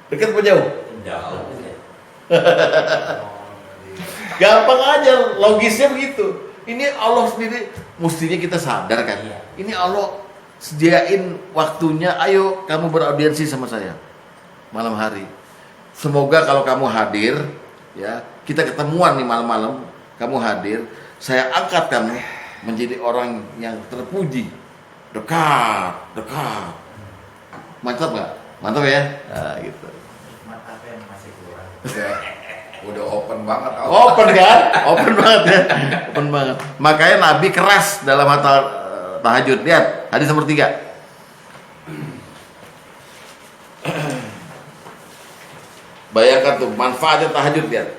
S1: Dekat apa jauh?
S2: Jauh.
S1: Gampang aja, logisnya begitu. Ini Allah sendiri, mestinya kita sadar kan. Ini Allah sediain waktunya, ayo kamu beraudiensi sama saya malam hari. semoga kalau kamu hadir, ya, kita ketemuan nih malam-malam, kamu hadir, saya angkat kamu menjadi orang yang terpuji, dekat. Mantap nggak? Mantap ya? Nah, gitu.
S2: Hikmat apa yang masih kurang?
S4: Udah open banget.
S1: Open kan? Open banget ya. Open banget. Makanya Nabi keras dalam tahajud. Lihat, hadis nomor 3. Bayangkan tuh manfaatnya tahajud, lihat.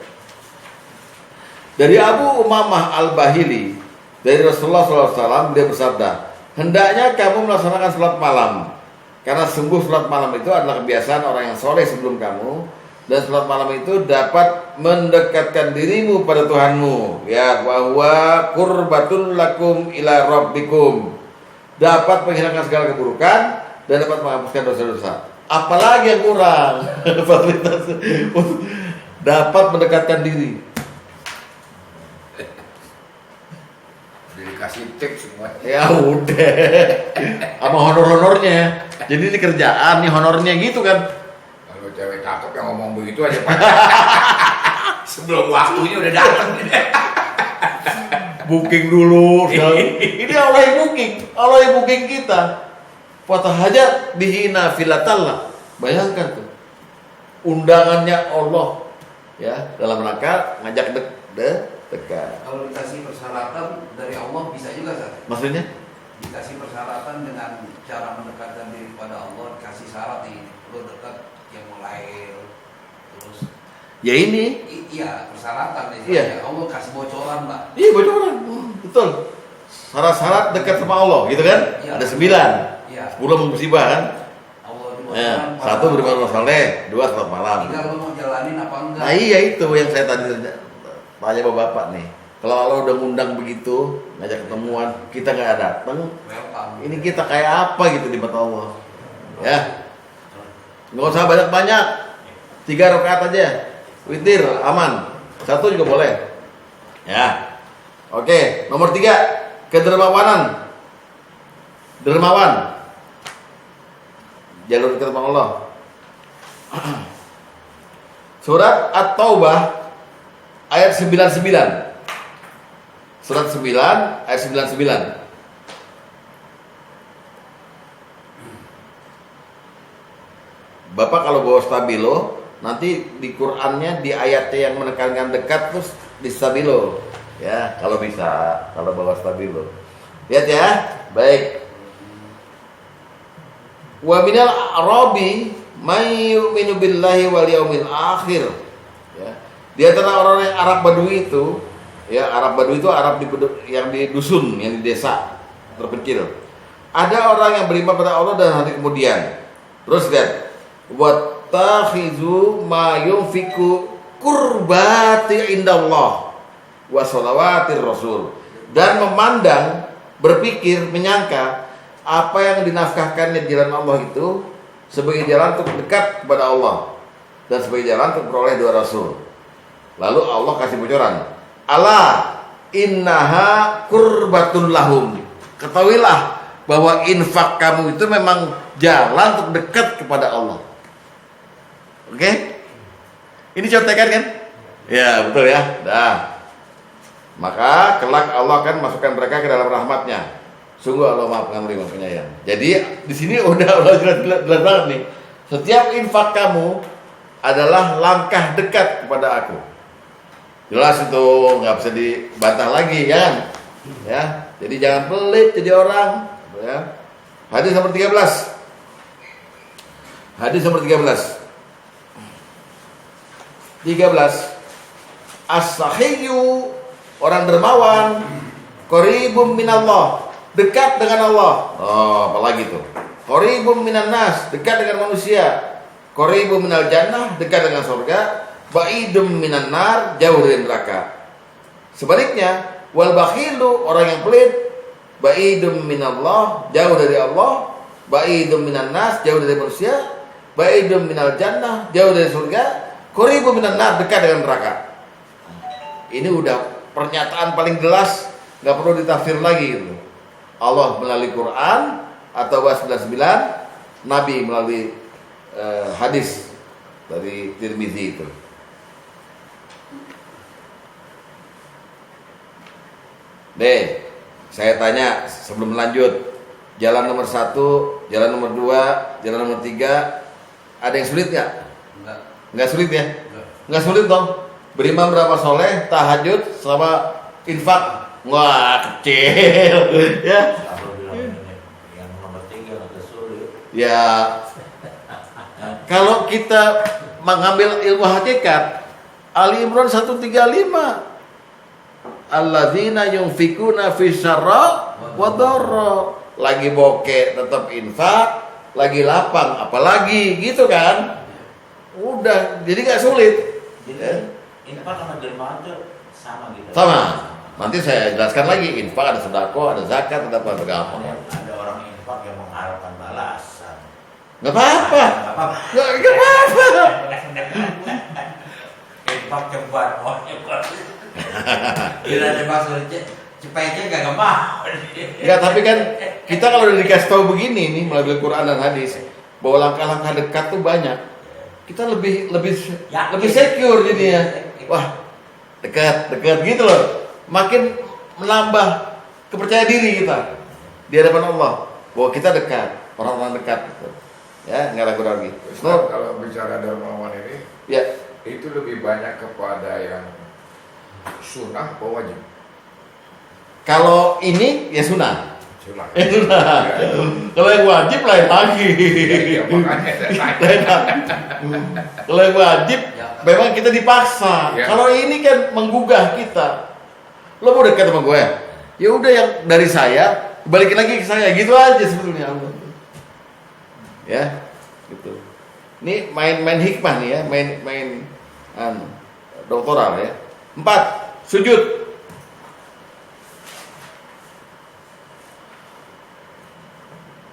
S1: Dari Abu Umamah Al-Bahili, dari Rasulullah SAW, dia bersabda, hendaknya kamu melaksanakan sholat malam, karena sungguh sholat malam itu adalah kebiasaan orang yang soleh sebelum kamu, dan sholat malam itu dapat mendekatkan dirimu pada Tuhanmu, ya, bahwa qurbatun lakum ila rabbikum, dapat menghilangkan segala keburukan dan dapat menghapuskan dosa-dosa. Apalagi yang kurang? Fasilitas dapat mendekatkan diri.
S4: Dikasih tips semua.
S1: Ya udah, sama honor-honornya. Jadi ini kerjaan nih, honornya gitu kan.
S4: Kalau cewek cakep yang ngomong begitu aja Pak. Sebelum waktunya udah datang.
S1: Booking dulu. Ini Allah yang booking kita. Fatahajat bihina filatallah. Bayangkan tuh, undangannya Allah, ya, dalam rangka ngajak dekat.
S3: Kalau dikasih persyaratan dari Allah bisa juga, Ustaz.
S1: Maksudnya?
S3: Dikasih persyaratan dengan cara mendekatkan diri pada Allah, dikasih syarat nih, lu dekat yang mulai terus.
S1: Ya ini.
S3: Iya, persyaratan nih.
S1: Iya.
S3: Allah kasih bocoran lah.
S1: Iya bocoran, betul. Syarat-syarat dekat sama Allah, gitu kan?
S3: Iya.
S1: Ada 9.
S3: Iya.
S1: 10 musibah kan?
S3: Allah
S1: Ya,
S3: dibocoran.
S1: 1 beribadah saleh, 2 salat malam.
S3: Tinggal lu mau jalanin apa enggak.
S1: Nah iya itu yang saya tadi tanya bapak nih. Kalau Allah udah ngundang begitu, ngajak ketemuan, kita nggak datang,
S3: Welcome.
S1: ini kita kayak apa gitu di mata Allah? Ya, nggak usah banyak-banyak, 3 rakaat aja, witir, aman, 1 juga boleh. Ya, oke. Nomor 3, kedermawanan, dermawan, jalur dekat sama Allah. Surat At-Taubah ayat 99. Surat 9 ayat 99. Bapak kalau bawa stabilo, nanti di Qur'annya di ayatnya yang menekankan dekat terus di stabilo. Ya, kalau bisa, kalau bawa stabilo. Lihat ya. Baik. Wa minal arabi may yu'minu billahi wal yaumil akhir. Ya. Di antara orang yang Arab Badui itu, ya, Arab Badui itu Arab yang di dusun, yang di desa terpencil. Ada orang yang beriman pada Allah dan hari kemudian. Terus lihat, wattakhizu ma yunfiku qurbati indallah wa shalawatir rasul, dan memandang, berpikir, menyangka apa yang dinafkahkannya di jalan Allah itu sebagai jalan untuk dekat kepada Allah dan sebagai jalan untuk memperoleh doa Rasul. Lalu Allah kasih bocoran, ala innaha qurbatun lahum, ketahuilah bahwa infak kamu itu memang jalan untuk dekat kepada Allah. Oke? Ini contekan kan? Ya betul ya. Dah. Maka kelak Allah akan masukkan mereka ke dalam rahmatnya. Sungguh Allah Maha Pengampun Maha Penyayang. Jadi di sini udah jelas banget nih. Setiap infak kamu adalah langkah dekat kepada aku. Jelas itu, nggak bisa dibantah lagi ya. Ya, jadi jangan pelit jadi orang. Ya. Hadis nomor 13. Hadis nomor 13. 13. As-sahiyyu, orang dermawan, qaribum minallah, dekat dengan Allah. Oh, apalagi tuh. Qaribum minan nas, dekat dengan manusia. Qaribum minal jannah, dekat dengan surga. Ba'idum minan nar, jauh dari neraka. Sebaliknya, wal bakhilu, orang yang pelit, ba'idum minallah, jauh dari Allah. Ba'idum minan nas, jauh dari manusia. Ba'idum minal jannah, jauh dari surga. Qaribum minan nar, dekat dengan neraka. Ini udah pernyataan paling jelas, nggak perlu ditafsir lagi gitu. Allah melalui Quran atau 99, Nabi melalui hadis dari Tirmizi itu. Saya tanya sebelum lanjut, jalan nomor 1, jalan nomor 2, jalan nomor 3, ada yang sulit nggak?
S3: Enggak.
S1: Nggak sulit ya?
S3: Enggak.
S1: Nggak sulit dong. Beriman berapa soleh, tahajud sama infak. Wah, kecil. Ya.
S2: Kalau bilang ini yang nomor 3 agak sulit.
S1: Ya. Kalau kita mengambil ilmu hakikat, Ali Imran 135. Alladzina yunfikuna fi syarra wa dharra. Lagi bokeh tetap infak, lagi lapang apalagi gitu kan? Udah, jadi nggak sulit.
S2: Jadi infak sama derma itu sama gitu.
S1: Sama. Nanti saya jelaskan lagi, infak ada sedekah, ada zakat, ada apa apa.
S2: Ada orang infak yang mengharapkan balasan.
S1: Nggak apa-apa.
S2: Nggak apa-apa.
S1: Nggak apa-apa.
S2: Infak cepat, oh cepat.
S3: Bila ada maksud cepetnya gak mau.
S1: Enggak, tapi kan kita kalau udah dikasih tahu begini nih melalui Quran dan hadis bahwa langkah-langkah dekat tuh banyak, kita lebih secure jadinya. Wah, dekat gitu loh. Makin menambah kepercayaan diri kita di hadapan Allah bahwa kita dekat, orang-orang dekat gitu. Ya, nggak ragu lagi.
S4: Ustaz, kalau bicara dermawan ini,
S1: Ya,
S4: itu lebih banyak kepada yang sunnah atau wajib?
S1: kalau ini ya sunnah.
S4: Sunnah.
S1: Sunnah.
S4: Ya,
S1: Kalau yang wajib lain lagi.
S4: ya, makanya saya tanya.
S1: Lain lagi. Kalau yang wajib memang kita dipaksa.
S4: Ya.
S1: Kalau ini kan menggugah kita. Lo mau dekat sama gue? Ya udah yang dari saya balikin lagi ke saya, gitu aja sebetulnya Allah. Ya, gitu. Ini main hikmah nih ya, main doktoral ya. 4, sujud.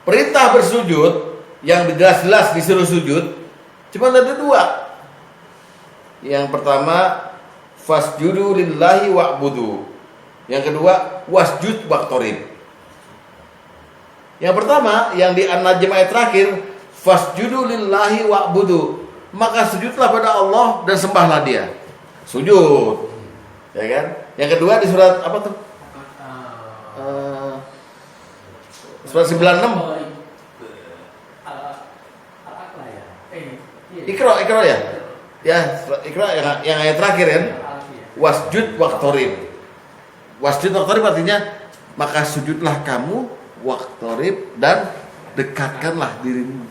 S1: Perintah bersujud yang jelas-jelas disuruh sujud cuma ada 2. Yang pertama, fasjudu lillahi wa'budu. Yang kedua, wasjud waqtarib. Yang pertama, yang di An-Najm ayat terakhir, fasjudu lillahi wa'budu. Maka sujudlah pada Allah dan sembahlah Dia. Sujud. Ya kan? Yang kedua di surat apa tuh? Surat 96. Iqra ya? Ya, Iqra yang ayat terakhir kan? Wasjud waqtarib. Wasjud waqtarib artinya maka sujudlah kamu waqtarib dan dekatkanlah dirimu.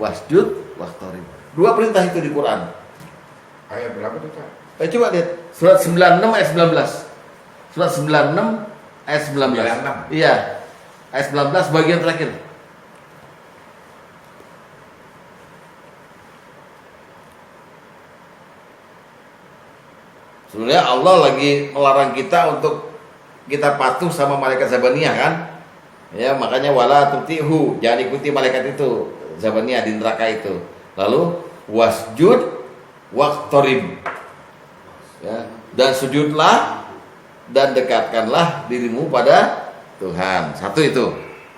S1: Wasjud waqtarib. 2 perintah itu di Quran.
S4: Ayat berapa tuh, Pak?
S1: Coba lihat surat 96 ayat 19. Surat 96 ayat 19.
S4: 96.
S1: Iya. Ayat 19 bagian terakhir. Sebenarnya Allah lagi melarang kita untuk kita patuh sama malaikat Zabaniyah kan? Ya, makanya wala tuti'hu, jangan ikuti malaikat itu, Zabaniyah di neraka itu. Lalu wasjud waqtarib. Ya, dan sujudlah dan dekatkanlah dirimu pada Tuhan. 1 itu.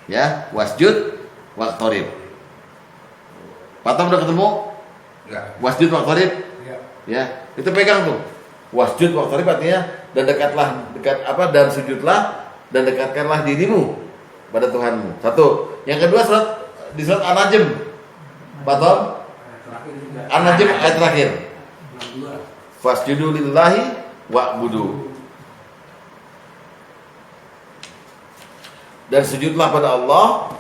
S1: Ya, wasjud waqtarib. Patom udah ketemu?
S4: Enggak.
S1: Wasjud waqtarib.
S4: Ya.
S1: Ya, itu pegang tuh. Wasjud waqtarib artinya dan dan sujudlah dan dekatkanlah dirimu pada Tuhanmu. 1. Yang kedua di surat An-Najm. Patom? An-Najm ayat terakhir. Fasjudu lillahi wa'budu. Dan sujudlah pada Allah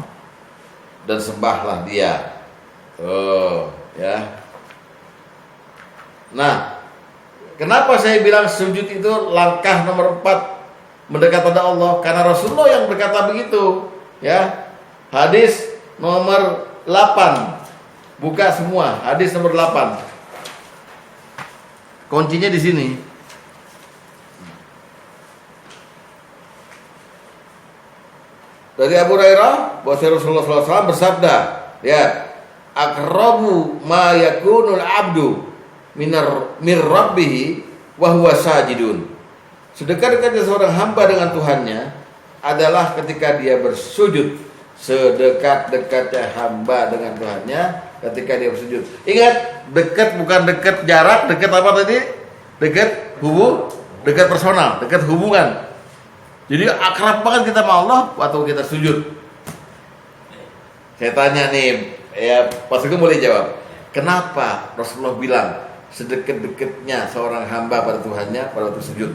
S1: dan sembahlah Dia. Ya. Nah, kenapa saya bilang sujud itu langkah nomor 4 mendekat pada Allah? Karena Rasulullah yang berkata begitu. Ya. Hadis nomor 8. Buka semua, hadis nomor 8. Kuncinya di sini. Dari Abu Hurairah bahwa Rasulullah SAW bersabda, ya, aqrabu ma yakunul abdu min rabbih wa huwa sajidun. Sedekat-dekatnya seorang hamba dengan Tuhannya adalah ketika dia bersujud. Sedekat-dekatnya hamba dengan Tuhannya ketika dia bersujud. Ingat, dekat bukan dekat jarak, dekat apa tadi? Dekat dekat personal, dekat hubungan. Jadi akrab banget kita sama Allah waktu kita sujud. Saya tanya nih, ya Pak Sugeng boleh jawab. Kenapa Rasulullah bilang sedekat-dekatnya seorang hamba pada Tuhannya pada waktu sujud?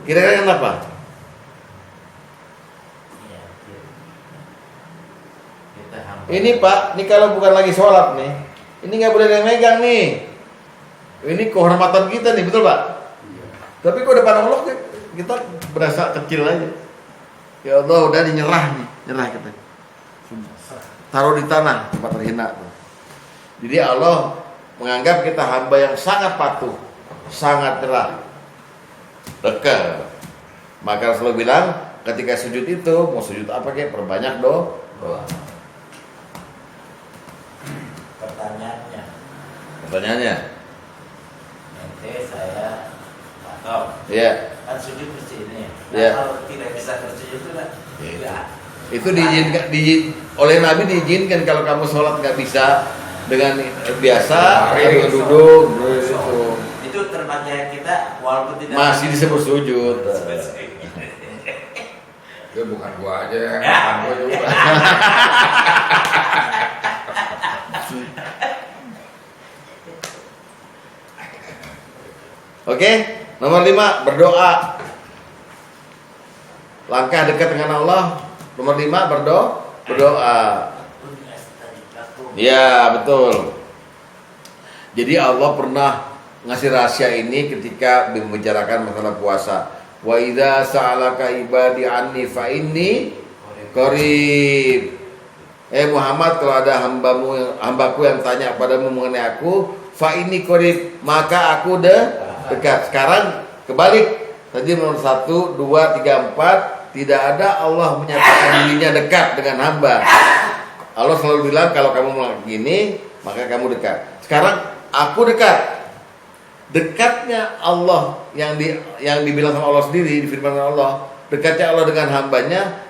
S1: Kira-kira kenapa? Ini Pak, ini kalau bukan lagi sholat nih, ini nggak boleh megang nih. Ini kehormatan kita nih, betul Pak?
S3: Iya.
S1: Tapi kalau depan Allah kita berasa kecil aja. Ya Allah, udah nyerah kita. Taruh di tanah tempat terhina. Jadi Allah menganggap kita hamba yang sangat patuh, sangat cerah, dekat. Maka Rasulullah bilang, ketika sujud itu mau sujud apa kayak perbanyak doa. Pertanyaannya,
S2: nanti saya tahu.
S1: iya.
S2: Kan sujud mesti ini. Nah,
S1: Iya.
S2: kalau tidak bisa bersujud itu kan tidak.
S1: Itu diizinkan, oleh Nabi diizinkan kalau kamu sholat nggak bisa dengan biasa, harus duduk,
S2: Itu terpakai kita walaupun tidak
S1: masih disebut sujud.
S4: Itu bukan gua aja,
S2: Ya.
S4: bukan gua juga.
S1: Oke, nomor 5 berdoa. Langkah dekat dengan Allah. Nomor 5 berdoa. Ya betul. Jadi Allah pernah ngasih rahasia ini ketika membicarakan masalah puasa. Wa idza sa'alaka ibadi anni fa inni qarib. Muhammad, kalau ada hambaku yang tanya padamu mengenai aku, fa inni qarib, maka aku dekat. Sekarang kebalik. Tadi nomor 1, 2, 3, 4 tidak ada Allah menyatakan dirinya dekat dengan hamba. Allah selalu bilang kalau kamu melakukan gini maka kamu dekat. Sekarang aku dekat. Dekatnya Allah yang dibilang sama Allah sendiri, difirmankan Allah, dekatnya Allah dengan hambanya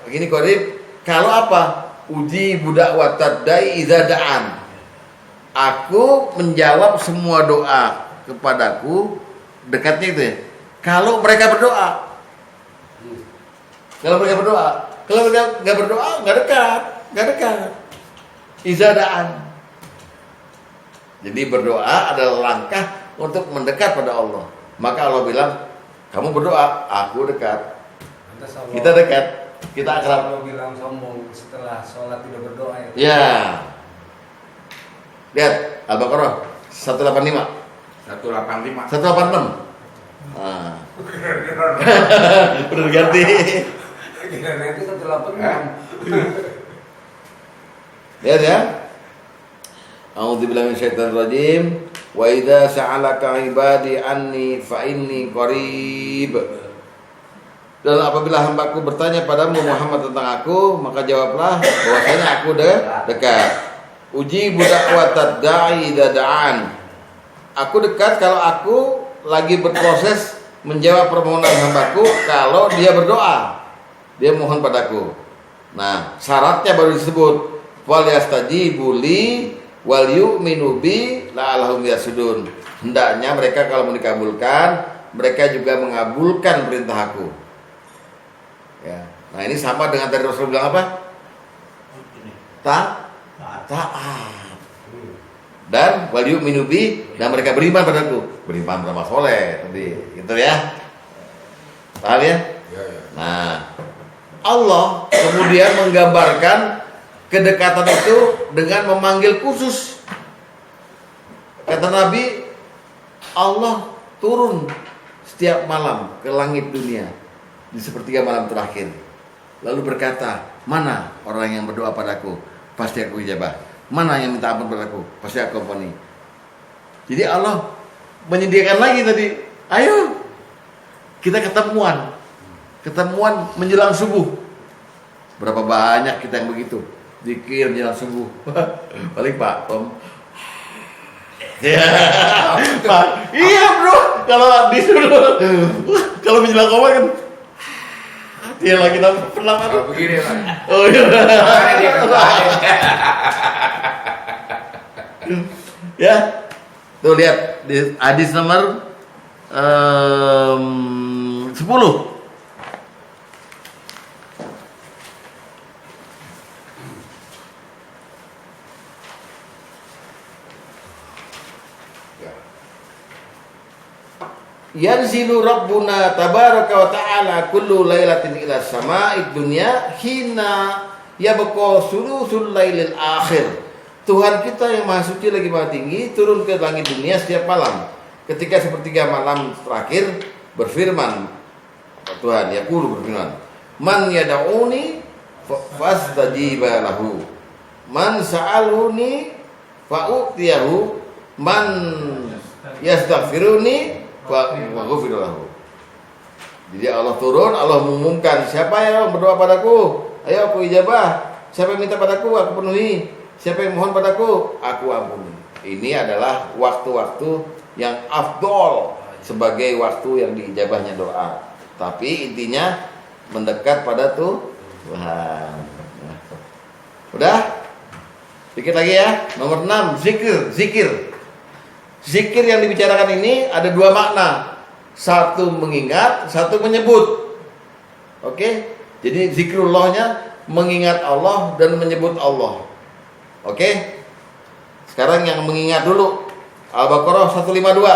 S1: gini qarib. Kalau apa? Uji budak watad dai idza da'an. Aku menjawab semua doa kepadaku, dekatnya itu ya. Kalau mereka berdoa. Kalau mereka nggak berdoa, nggak dekat. Izadaan. Jadi berdoa adalah langkah untuk mendekat pada Allah. Maka Allah bilang, kamu berdoa, aku dekat. Kita dekat, kita akrab.
S5: Kalau bilang sombong setelah sholat tidak berdoa ya.
S1: Ya. Lihat Al-Baqarah 185.
S4: 185.
S1: 186. Nah. Udah ganti.
S5: Kira nanti 186.
S1: Lihat ya. A'udzubillahi minasyaitonir rajim. Wa idza sa'alaka ibadi anni fa inni qarib. Dan apabila hambaku bertanya padamu Muhammad tentang aku, maka jawablah bahwasanya aku dekat. Uji budak watad da'i dadaan. Aku dekat kalau aku lagi berproses menjawab permohonan hambaku kalau dia berdoa. Dia mohon padaku. Nah, syaratnya baru disebut wal yastajibu li wal yu'minu bi la'allahum yasudun. Hendaknya mereka kalau mau dikabulkan, mereka juga mengabulkan perintah aku. Ya. Nah, ini sama dengan tadi Rasul bilang apa? Taat. Dan wal yu'minu bi, dan mereka beriman padaku. Beriman beramal soleh tadi. Gitu ya. Paham ya?
S4: Ya, ya.
S1: Nah, Allah kemudian menggambarkan kedekatan itu dengan memanggil khusus. Kata Nabi, Allah turun setiap malam ke langit dunia di sepertiga malam terakhir. Lalu berkata, mana orang yang berdoa padaku? Pasti aku ijabah. Mana yang minta ampun padaku? Pasti aku ampuni. Jadi Allah menyediakan lagi tadi. Ayo kita ketemuan menjelang subuh. Berapa banyak kita yang begitu zikir menjelang subuh. Paling Pak Tom. Ya, Pak. Iya bro. Kalau disuruh, kalau menjelang komat kan Dia lagi pernah
S4: Kalau begini Pak.
S1: Oh iya.
S4: Makanya dia kata,
S1: Ya. Tuh lihat di hadis nomor 10. Yanzilu Rabbuna tabaraka wa ta'ala kullu lailatin ila sama'id dunya hina yabqa sulusul lailil akhir. Tuhan kita yang maha suci lagi maha tinggi turun ke langit dunia setiap malam. Ketika sepertiga malam terakhir berfirman Tuhan, yaqulu berfirman, "Man yad'uni fastajiba lahu. Man sa'aluni fa'utiyahu. Man yastaghfiruni wa ghufir lahu." Jadi Allah turun, Allah mengumumkan, siapa yang berdoa padaku, ayo aku ijabah. Siapa yang minta padaku, aku penuhi. Siapa yang mohon padaku, aku ampuni. Ini adalah waktu-waktu yang afdol sebagai waktu yang diijabahnya doa. Tapi intinya mendekat pada Tuhan. Udah? Dikit lagi ya. Nomor 6, zikir. Zikir yang dibicarakan ini ada dua makna. Satu mengingat, satu menyebut. Oke? Jadi zikrullahnya mengingat Allah dan menyebut Allah. Oke? Sekarang yang mengingat dulu. Al-Baqarah 152.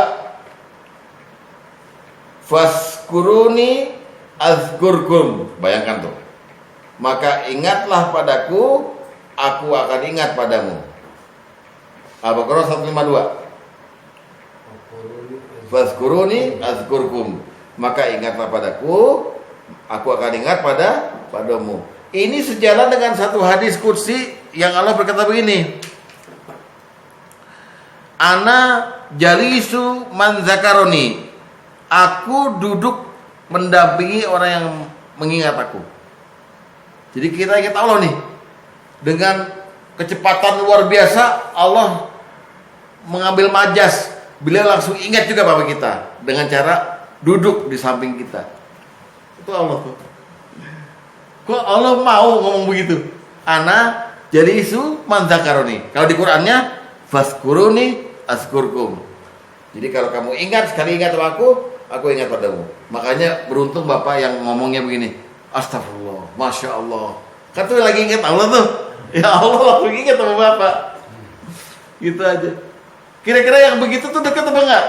S1: Faskuruni azkurkum. Bayangkan tuh. Maka ingatlah padaku, aku akan ingat padamu. Al-Baqarah 152. Faskuruni azkurkum. Maka ingatlah padaku, aku akan ingat padamu. Ini sejalan dengan satu hadis qudsi yang Allah berkata begini, Ana jalisu man zakaroni. Aku duduk mendampingi orang yang mengingat aku. Jadi kita ingat Allah nih. Dengan kecepatan luar biasa Allah mengambil majas. Beliau langsung ingat juga Bapak kita dengan cara duduk di samping kita. Itu Allah tuh. Kok Allah mau ngomong begitu? Ana jalisu man zakaroni. Kalau di Qur'annya faskuruni azkurkum. Jadi kalau kamu ingat, sekali ingat sama aku ingat padamu. Makanya beruntung Bapak yang ngomongnya begini. Astagfirullah, Masya Allah. Kan tuh lagi ingat Allah tuh. Ya Allah langsung ingat sama Bapak. Gitu aja. Kira-kira yang begitu tuh dekat apa enggak?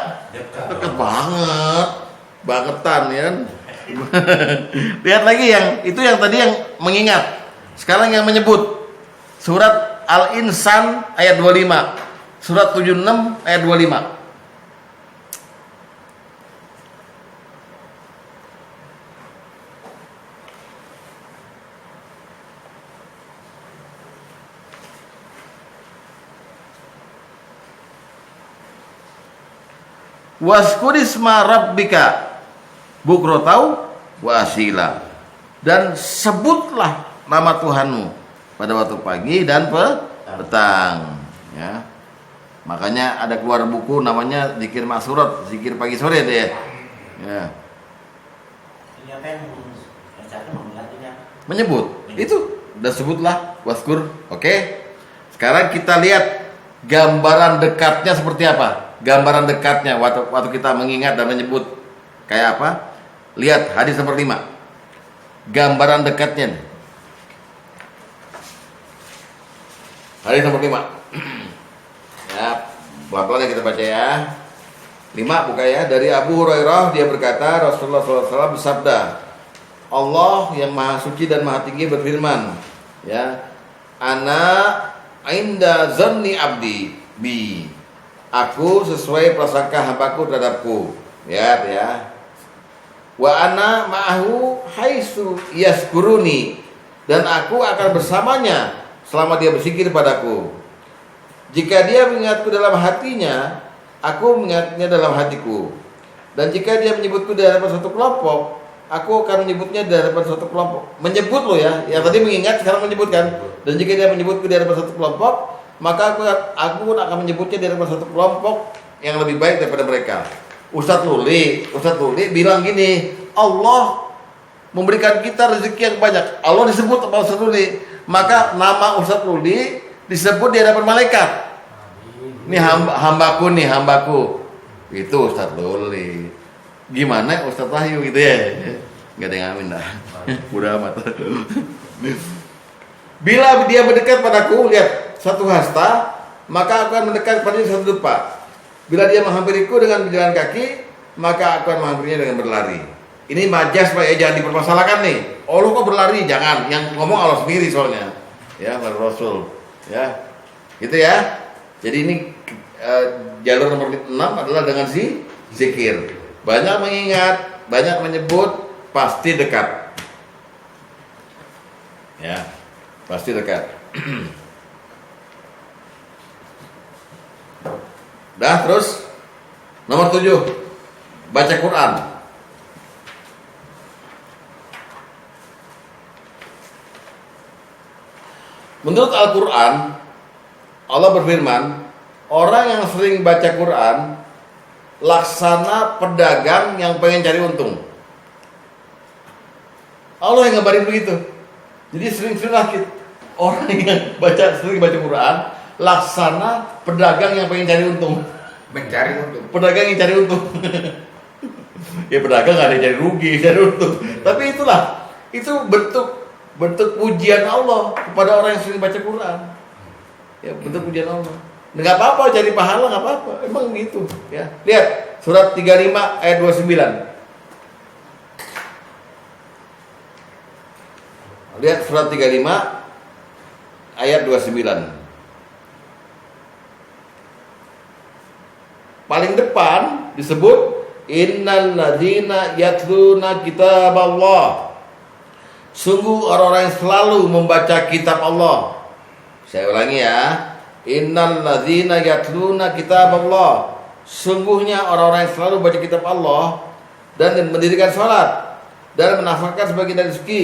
S1: Dekat banget. Bangetan ya. Lihat lagi itu yang tadi yang mengingat. Sekarang yang menyebut. Surat Al-Insan ayat 25. Surat 76 ayat 25. Waskurisma rabbika bukrotau wa asila. Dan sebutlah nama Tuhanmu pada waktu pagi dan petang ya. Makanya ada keluar buku namanya Zikir Ma'surat, zikir pagi sore deh ya.
S2: Ini apa yang
S1: Menyebut itu dan sebutlah waskur. Oke. Sekarang kita lihat gambaran dekatnya seperti apa. Gambaran dekatnya waktu kita mengingat dan menyebut kayak apa? Lihat hadis nomor 5. Gambaran dekatnya. Hadis nomor 5. Ya, pelan-pelan kita baca ya. 5 buka ya. Dari Abu Hurairah dia berkata, Rasulullah SAW bersabda, Allah yang maha suci dan maha tinggi berfirman, ya, Ana inda zanni abdi bi. Aku sesuai prasangka hambaku terhadapku. Ya. Wa ana ma'ahu haitsu yaskuruni. Dan aku akan bersamanya selama dia berzikir padaku. Jika dia mengingatku dalam hatinya, aku mengingatnya dalam hatiku. Dan jika dia menyebutku di hadapan suatu kelompok, aku akan menyebutnya di hadapan suatu kelompok. Menyebut loh ya. Yang tadi mengingat, sekarang menyebutkan. Dan jika dia menyebutku di hadapan suatu kelompok, maka aku pun akan menyebutnya di hadapan suatu kelompok yang lebih baik daripada mereka. Ustadz Luli bilang gini, Allah memberikan kita rezeki yang banyak. Allah disebut sama Ustaz Rudi, maka nama Ustaz Rudi disebut di hadapan malaikat. Ini hambaku nih, hambaku. Itu Ustaz Rudi. Gimana Ustaz Wahyu gitu ya? Gak ada yang amin dah. Udah amat. Bila dia mendekat padaku, lihat satu hasta, maka aku akan mendekat padanya satu depa. Bila dia menghampiriku dengan berjalan kaki, maka aku akan menghampirinya dengan berlari. Ini majas Pak ya, jangan dipermasalahkan nih. Allah kok berlari? Jangan. Yang ngomong Allah sendiri soalnya. Ya, Rasul. Ya. Gitu ya. Jadi ini jalur nomor 6 adalah dengan zikir. Banyak mengingat, banyak menyebut, pasti dekat. Ya. Pasti dekat. Dah, terus nomor 7, baca Quran. Menurut Al-Quran, Allah berfirman, orang yang sering baca Quran laksana pedagang yang pengen cari untung. Allah yang ngabarin begitu. Jadi sering-seringlah orang yang sering baca Quran laksana pedagang yang pengen cari untung.
S4: Mencari untung.
S1: Pedagang yang cari untung. Ya pedagang gak ada yang cari rugi, cari untung. Tapi itulah, itu bentuk pujian Allah kepada orang yang sering baca Quran. Ya bentuk pujian Allah. Nggak apa-apa cari pahala, nggak apa-apa. Emang gitu. Ya lihat surat 35 ayat 29. Lihat surat 35 ayat 29. Paling depan disebut innal ladzina yatluna kitaballah. Sungguh orang-orang yang selalu membaca kitab Allah. Saya ulangi ya. Innal ladzina yatluna kitaballah. Sungguhnya orang-orang yang selalu baca kitab Allah dan mendirikan salat dan menafkahkan sebagian dari rezeki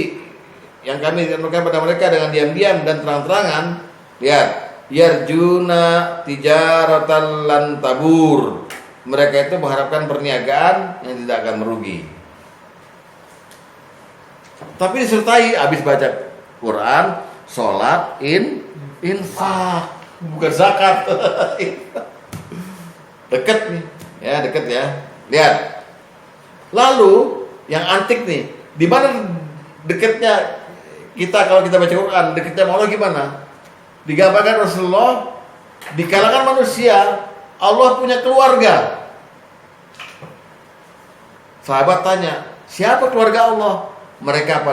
S1: yang kami berikan pada mereka dengan diam-diam dan terang-terangan. Lihat, yarjuna tijaratan lan tabur. Mereka itu mengharapkan perniagaan yang tidak akan merugi. Tapi disertai habis baca Quran, sholat, infak, bukan zakat. Deket nih, ya deket ya. Lihat. Lalu yang antik nih, di mana deketnya kita kalau kita baca Quran, deketnya Allah gimana? Digambarkan Rasulullah di kalangan manusia, Allah punya keluarga. Sahabat tanya, siapa keluarga Allah? Mereka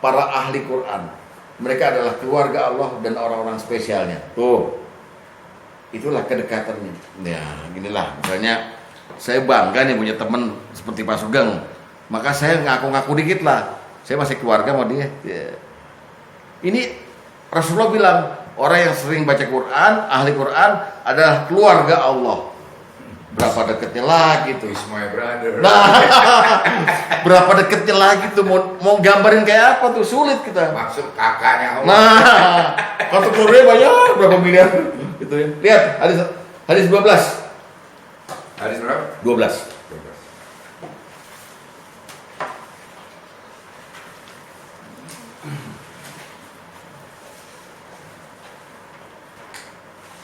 S1: para ahli Quran. Mereka adalah keluarga Allah dan orang-orang spesialnya. Tuh, itulah kedekatannya. Ya, ginilah. Misalnya saya bangga nih punya teman seperti Pak Sugeng. Maka saya ngaku-ngaku dikit lah. Saya masih keluarga sama dia. Ya. Ini Rasulullah bilang orang yang sering baca Quran, ahli Quran adalah keluarga Allah. Berapa deketnya lagi tuh?
S4: Is my brother.
S1: Nah, berapa deketnya lagi tuh? Mau gambarin kayak apa tuh? Sulit kita.
S4: Maksud kakaknya Allah.
S1: Nah, kartu keluarga banyak berapa miliar gitu ya. Lihat hadis 12.
S4: Hadis berapa?
S1: 12.
S4: 12.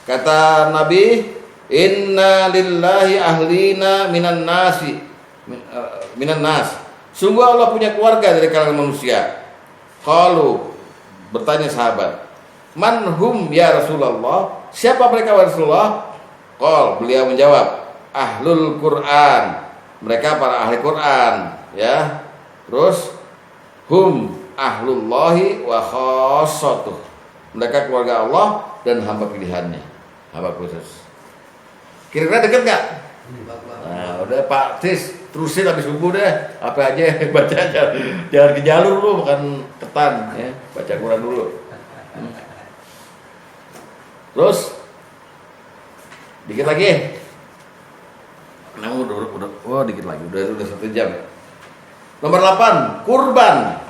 S1: Kata Nabi, inna lillahi ahlina minan nas. Sungguh Allah punya keluarga dari kalangan manusia. Qalu, bertanya sahabat, man hum ya Rasulullah? Siapa mereka ya Rasulullah? Qal, beliau menjawab, ahlul Quran. Mereka para ahli Quran, ya. Terus hum ahlullahi wa khassatuh. Mereka keluarga Allah dan hamba pilihannya, hamba khusus. Kira-kira deket nggak? Nah, udah Pak Tis, terusin habis subuh deh. Apa aja baca aja. Jangan ke jalur lu, bukan ketan ya. Baca Quran dulu. Terus dikit lagi. Nah, udah dikit lagi. Udah 1 jam. Nomor 8, kurban.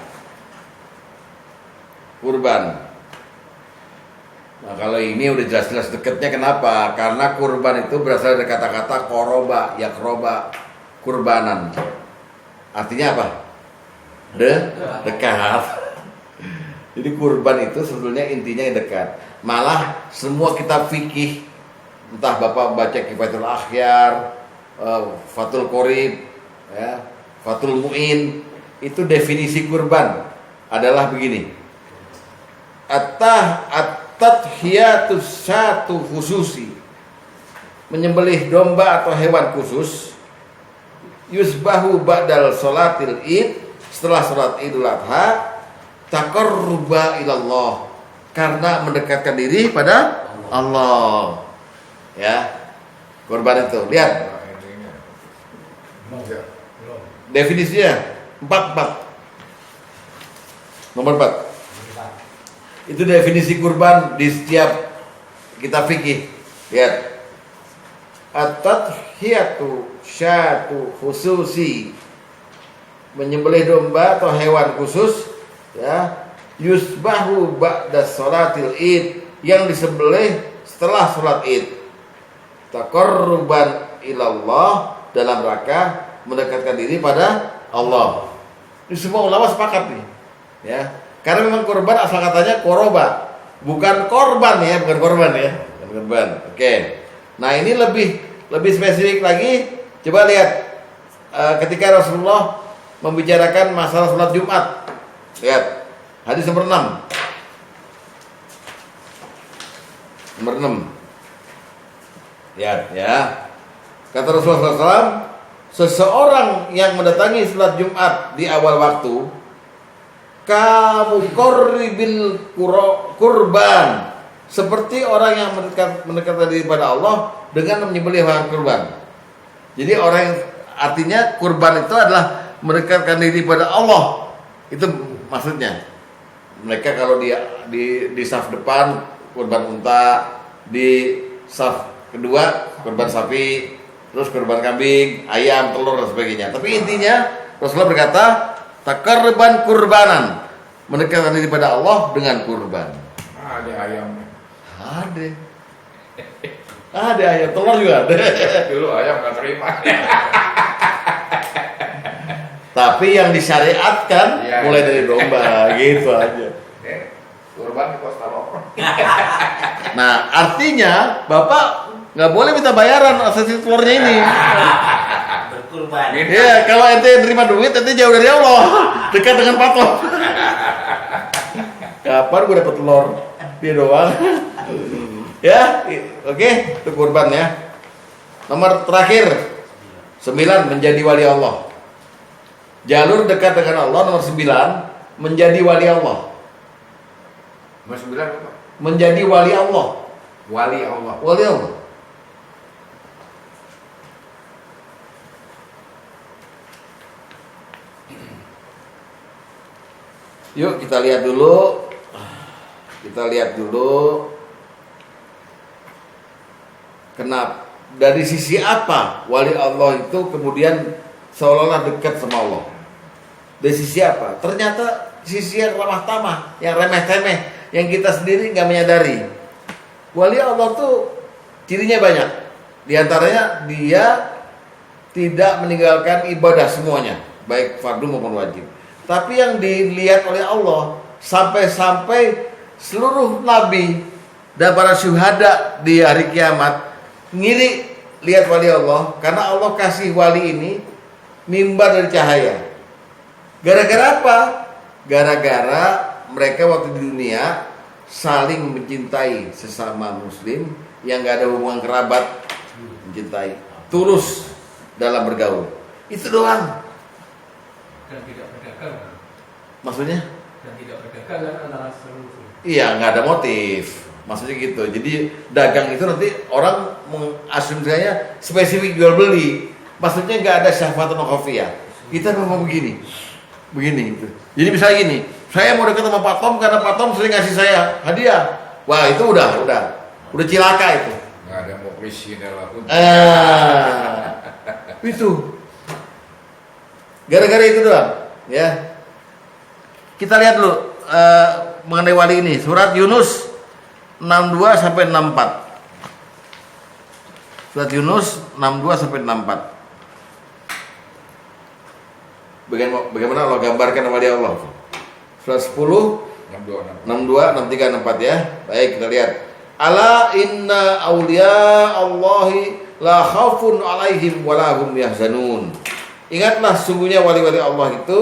S1: Nah, kalau ini udah jelas-jelas deketnya, kenapa? Karena kurban itu berasal dari kata-kata koroba, yakroba, kurbanan. Artinya apa? dekat. Jadi kurban itu sebetulnya intinya yang dekat. Malah semua kitab fikih, entah Bapak baca Kifayatul Akhyar, Fathul Qorib, ya, Fathul Mu'in, itu definisi kurban adalah begini. At-tadhiyatus satu khususi, menyembelih domba atau hewan khusus, yusbahu ba'dal sholatil id, setelah sholat Idul Adha, taqarruba ilallah, karena mendekatkan diri pada Allah. Ya, kurban itu. Lihat definisinya 4. Nomor 4. Itu definisi kurban di setiap kitab fikih. Lihat. At-tadhiyatu syatu khususi, menyembelih domba atau hewan khusus, ya, yusbahu ba'da sholatil id, yang disembelih setelah sholat id, taqarruban ilallah, dalam rangka mendekatkan diri pada Allah. Ini semua ulama sepakat nih, ya, karena memang kurban asal katanya koroba, bukan korban ya, bukan korban ya, bukan korban. Oke. Nah ini lebih spesifik lagi. Coba lihat ketika Rasulullah membicarakan masalah sholat Jumat. Lihat hadis nomor 6. Nomor 6. Lihat ya. Kata Rasulullah SAW, seseorang yang mendatangi sholat Jumat di awal waktu, kamu korribil kurban, seperti orang yang mendekatkan diri pada Allah dengan menyembelih hewan kurban. Jadi orang yang, artinya kurban itu adalah mendekatkan diri pada Allah. Itu maksudnya. Mereka kalau di saf depan kurban unta, di saf kedua kurban sapi, terus kurban kambing, ayam, telur dan sebagainya. Tapi intinya Rasulullah berkata, taqarruban kurbanan, mendekatkan diri pada Allah dengan kurban.
S4: Ada ayam.
S1: Ada ayam, telur juga ada.
S4: Dulu ayam nggak terima.
S1: Tapi yang disyariatkan
S4: Ya,
S1: mulai
S4: ya.
S1: dari domba, gitu aja.
S4: Kurban di Costa Lombok.
S1: Nah, artinya Bapak nggak boleh minta bayaran asasi telurnya ini.
S2: Berkurban.
S1: Ya, kalau ente terima duit, ente jauh dari Allah, dekat dengan patok. Kapan gue dapet telur? Dia doang. Ya, oke, itu kurban ya. Nomor terakhir 9, menjadi wali Allah. Jalur dekat dengan Allah nomor 9, menjadi wali Allah.
S4: Nomor 9 apa?
S1: Menjadi wali Allah.
S4: Wali Allah.
S1: Wali Allah. Yuk kita lihat dulu. Kenapa? Dari sisi apa wali Allah itu kemudian seolah-olah dekat sama Allah? Dari sisi apa? Ternyata sisi yang ramah tamah, yang remeh-temeh, yang kita sendiri nggak menyadari. Wali Allah tuh cirinya banyak. Di antaranya dia tidak meninggalkan ibadah semuanya, baik fardu maupun wajib. Tapi yang dilihat oleh Allah, sampai-sampai seluruh nabi dan para syuhada di hari kiamat ngiri lihat wali Allah, karena Allah kasih wali ini mimbar dari cahaya. Gara-gara apa? Gara-gara mereka waktu di dunia saling mencintai sesama muslim, yang gak ada hubungan kerabat, mencintai, tulus dalam bergaul. Itu doang.
S5: Dan tidak berdagang.
S1: Maksudnya?
S5: Dan tidak berdagang antara seluruh.
S1: Iya, nggak ada motif. Maksudnya gitu. Jadi dagang itu nanti orang mengasumsikannya spesifik jual beli. Maksudnya nggak ada syahwatun khafiyah. Kita memang begini gitu. Jadi misalnya gini, saya mau dekat sama Pak Tom karena Pak Tom sering ngasih saya hadiah. Wah itu udah cilaka itu.
S4: Nggak ada muklis pun.
S1: Itu. Gara-gara itu doang, ya. Kita lihat dulu mengenai wali ini, surat Yunus 62 sampai 64. Surat Yunus 62 sampai 64. Bagaimana Allah gambarkan wali Allah? Surat 10 62, 63, 64 ya. Baik, kita lihat. Ala inna awliya Allahi la khaufun alaihim wa la hum yahzanun. Ingatlah sungguhnya wali-wali Allah itu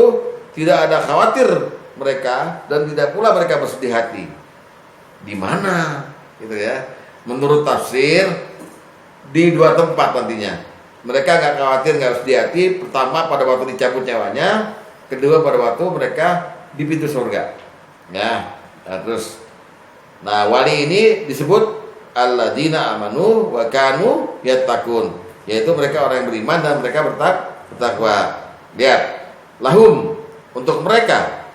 S1: tidak ada khawatir mereka dan tidak pula mereka bersedih hati. Di mana? Gitu ya. Menurut tafsir di dua tempat nantinya. Mereka nggak khawatir, nggak sedih hati. Pertama pada waktu dicabut nyawanya, kedua pada waktu mereka di pintu surga. Ya, terus wali ini disebut alladzina amanu wa kanu yattaqun, yaitu mereka orang yang beriman dan mereka bertakwa. Lihat, lahum untuk mereka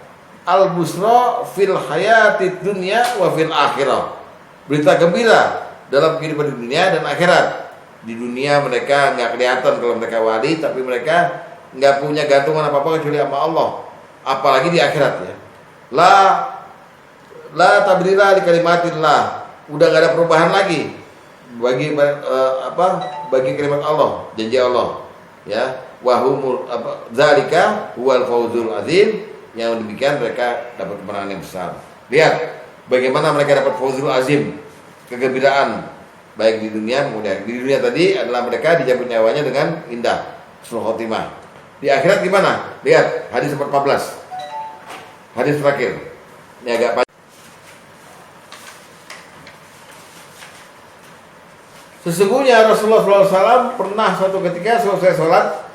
S1: al-busra fil hayatid dunya wa fil akhirah. Berita gembira dalam kehidupan dunia dan akhirat. Di dunia mereka nggak kelihatan kalau mereka wali, tapi mereka nggak punya gantungan apa-apa kecuali sama Allah. Apalagi di akhirat ya. La tabdila li kalimatillah. Udah gak ada perubahan lagi bagi bagi kalimat Allah, janji Allah. Ya, wahumul zalika huwal fawzul azim. Yang demikian mereka dapat kemenangan yang besar. Lihat bagaimana mereka dapat fawzul azim, kegembiraan baik di dunia kemudian di dunia tadi adalah mereka dicabut nyawanya dengan indah, husnul khotimah. Di akhirat gimana? Lihat hadis 14. Hadis terakhir. Ini agak panjang. Sesungguhnya Rasulullah SAW pernah suatu ketika selesai sholat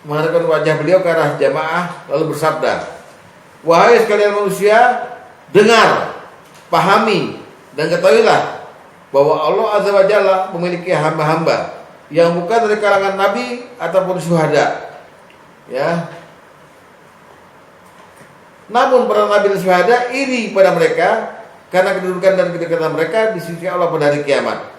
S1: menghadapkan wajah beliau ke arah jamaah lalu bersabda, wahai sekalian manusia, dengar, pahami dan ketahuilah bahwa Allah Azza wa Jalla memiliki hamba-hamba yang bukan dari kalangan nabi ataupun syuhada. Ya. Namun para nabi dan syuhada iri pada mereka karena kedudukan dan kedekatan mereka di sisi Allah pada hari kiamat.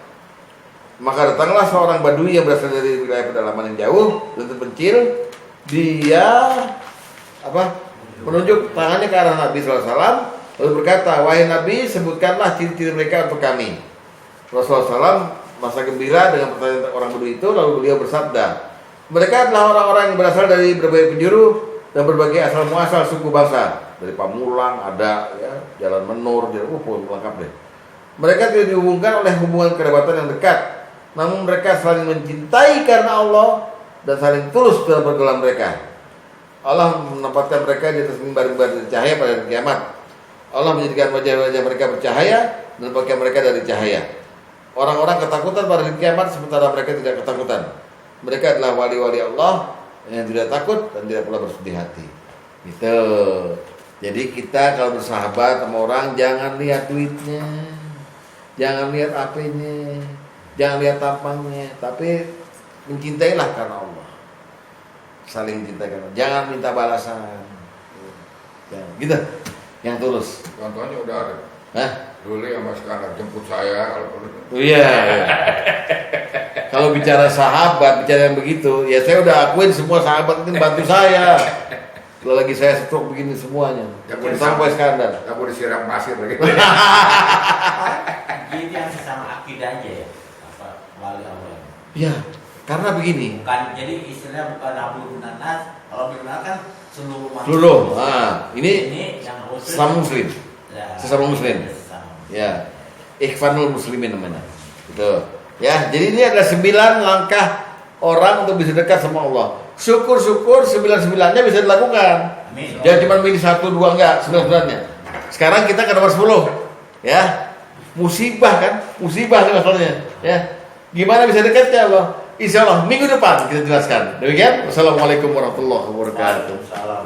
S1: Maka datanglah seorang badui yang berasal dari wilayah pedalaman yang jauh dan terpencil. Dia menunjuk tangannya ke arah Nabi SAW lalu berkata, wahai Nabi, sebutkanlah ciri-ciri mereka untuk kami. Rasulullah SAW masa gembira dengan pertanyaan orang badui itu, lalu beliau bersabda, mereka adalah orang-orang yang berasal dari berbagai penjuru dan berbagai asal muasal suku bangsa. Dari Pamulang ada ya, Jalan Menur, lengkap deh. Mereka tidak dihubungkan oleh hubungan kerabatan yang dekat, namun mereka saling mencintai karena Allah dan saling tulus dalam pergaulan mereka. Allah menempatkan mereka di atas mimbar-mimbar dari cahaya pada hari kiamat. Allah menjadikan wajah-wajah mereka bercahaya dan pakaian mereka dari cahaya. Orang-orang ketakutan pada hari kiamat sementara mereka tidak ketakutan. Mereka adalah wali-wali Allah yang tidak takut dan tidak pula bersedih hati. Gitu. Jadi kita kalau bersahabat sama orang jangan lihat duitnya, jangan lihat apanya, jangan lihat tampangnya, tapi mencintailah karena Allah. Saling mencintai karena Allah. Jangan minta balasan. Jangan. Gitu. Yang tulus.
S4: Contohnya udah ada.
S1: Hah?
S4: Dulu sama sekarang jemput saya kalau perlu.
S1: Iya. Kalau bicara sahabat, bicara yang begitu, ya saya udah akuin semua sahabat itu bantu saya. Kalau lagi saya stroke begini semuanya. Sampai skandal.
S4: Gak boleh disiram pasir lagi.
S2: Jadi yang sesama akidah aja ya, wali Allah.
S1: Ya, karena begini.
S2: Bukan, jadi istilahnya bukan Abu Nanas. Kalau Abu kan seluruh manusia.
S1: Seluruh. Ini
S2: yang
S1: sesama muslim.
S2: Ya,
S1: Sesama muslim. Ya, Ikhwanul Muslimin namanya. Gitu. Ya, jadi ini ada 9 langkah orang untuk bisa dekat sama Allah. Syukur-syukur 9-9-nya bisa dilakukan.
S2: Amin.
S1: Jangan cuma milih 1-2 enggak, 9-9-nya. Sekarang kita ke nomor 10. Ya. Musibah kan? Musibah nih masalahnya. Ya. Gimana bisa dekat ya Allah? Insya Allah minggu depan kita jelaskan. Demikian. Wassalamualaikum warahmatullahi wabarakatuh.
S2: Waalaikumsalam.